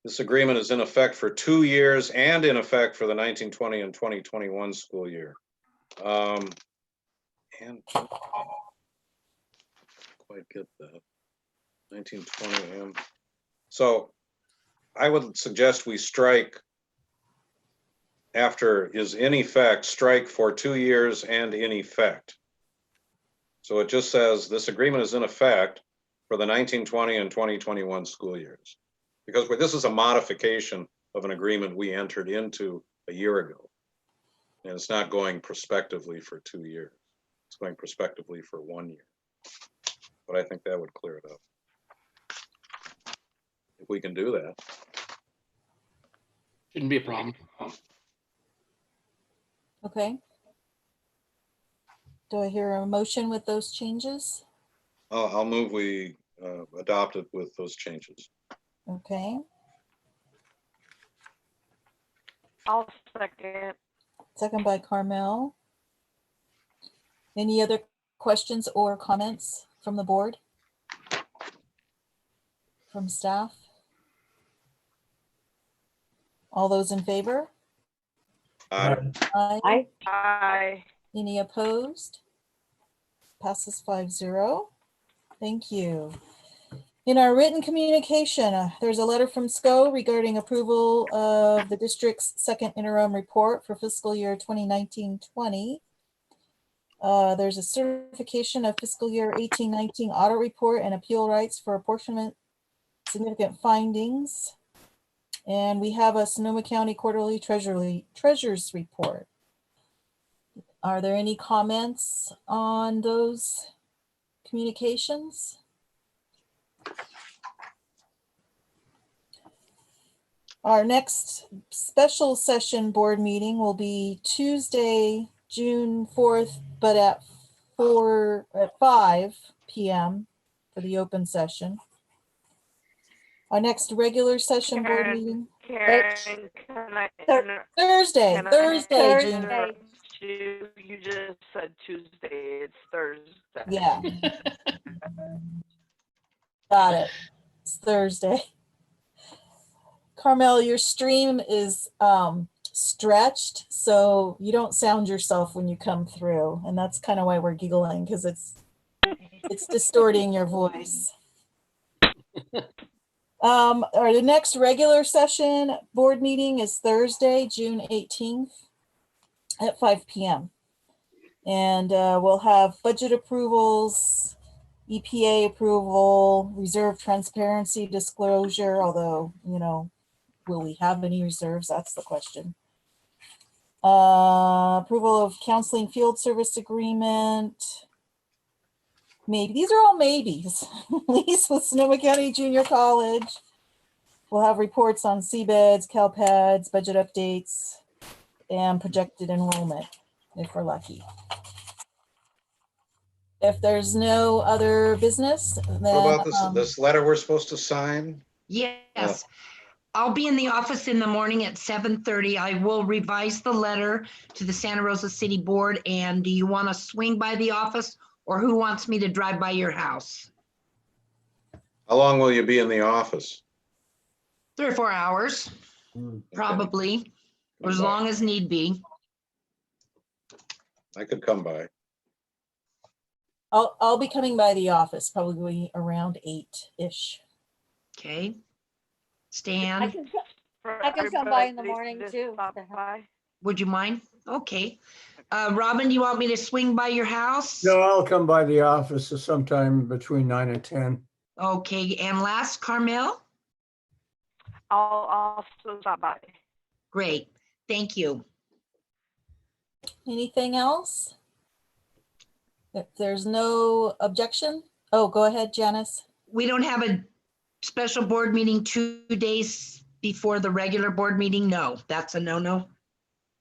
this agreement is in effect for 2 years and in effect for the 1920 and 2021 school year. And quite get that 1920 and so I would suggest we strike after is in effect, strike for 2 years and in effect. So it just says this agreement is in effect for the 1920 and 2021 school years, because this is a modification of an agreement we entered into a year ago. And it's not going prospectively for 2 years. It's going prospectively for 1 year. But I think that would clear it up. If we can do that. Shouldn't be a problem. Okay. Do I hear a motion with those changes? I'll move we adopt it with those changes. Okay. I'll second. Second by Carmel. Any other questions or comments from the board? From staff? All those in favor? Aye. Aye. Aye. Any opposed? Passes 5-0. Thank you. In our written communication, there's a letter from SCO regarding approval of the district's second interim report for fiscal year 2019-20. There's a certification of fiscal year 18-19 audit report and appeal rights for apportionment significant findings. And we have a Sonoma County quarterly treasurer's report. Are there any comments on those communications? Our next special session board meeting will be Tuesday, June 4th, but at 5 p.m. for the open session. Our next regular session board meeting. Karen, can I Thursday, can I Thursday, June. interrupt you just said Tuesday, it's Thursday. Yeah. Got it. It's Thursday. Carmel, your stream is stretched, so you don't sound yourself when you come through. And that's kind of why we're giggling, because it's distorting your voice. The next regular session board meeting is Thursday, June 18th at 5 p.m. And we'll have budget approvals, EPA approval, reserve transparency disclosure, although, you know, will we have any reserves? That's the question. Approval of counseling field service agreement. Maybe, these are all maybes. Lease with Sonoma County Junior College. We'll have reports on CBEDs, CalPADs, budget updates, and projected enrollment, if we're lucky. If there's no other business, then What about this letter we're supposed to sign? Yes. I'll be in the office in the morning at 7:30. I will revise the letter to the Santa Rosa City Board. And do you want to swing by the office, or who wants me to drive by your house? How long will you be in the office? 3 or 4 hours, probably, or as long as need be. I could come by. I'll be coming by the office probably around 8-ish. Okay. I Stan, can, For I can come by in the everybody morning to too. stop by. would you mind? Okay. Robin, do you want me to swing by your house? No, I'll come by the office sometime between 9 and 10. Okay, and last, Carmel? I'll also stop by. Great, thank you. Anything else? If there's no objection, oh, go ahead, Janice. We don't have a special board meeting 2 days before the regular board meeting? No, that's a no-no.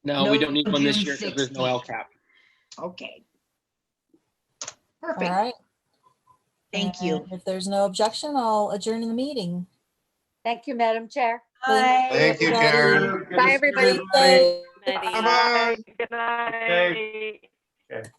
No, we don't need one this June year because there's no 16th. LCAP. Okay. All Perfect, right. thank you. And if there's no objection, I'll adjourn the meeting. Thank you, Madam Chair. Thank you, Karen. Bye, everybody. Bye. Bye. Good night. Okay.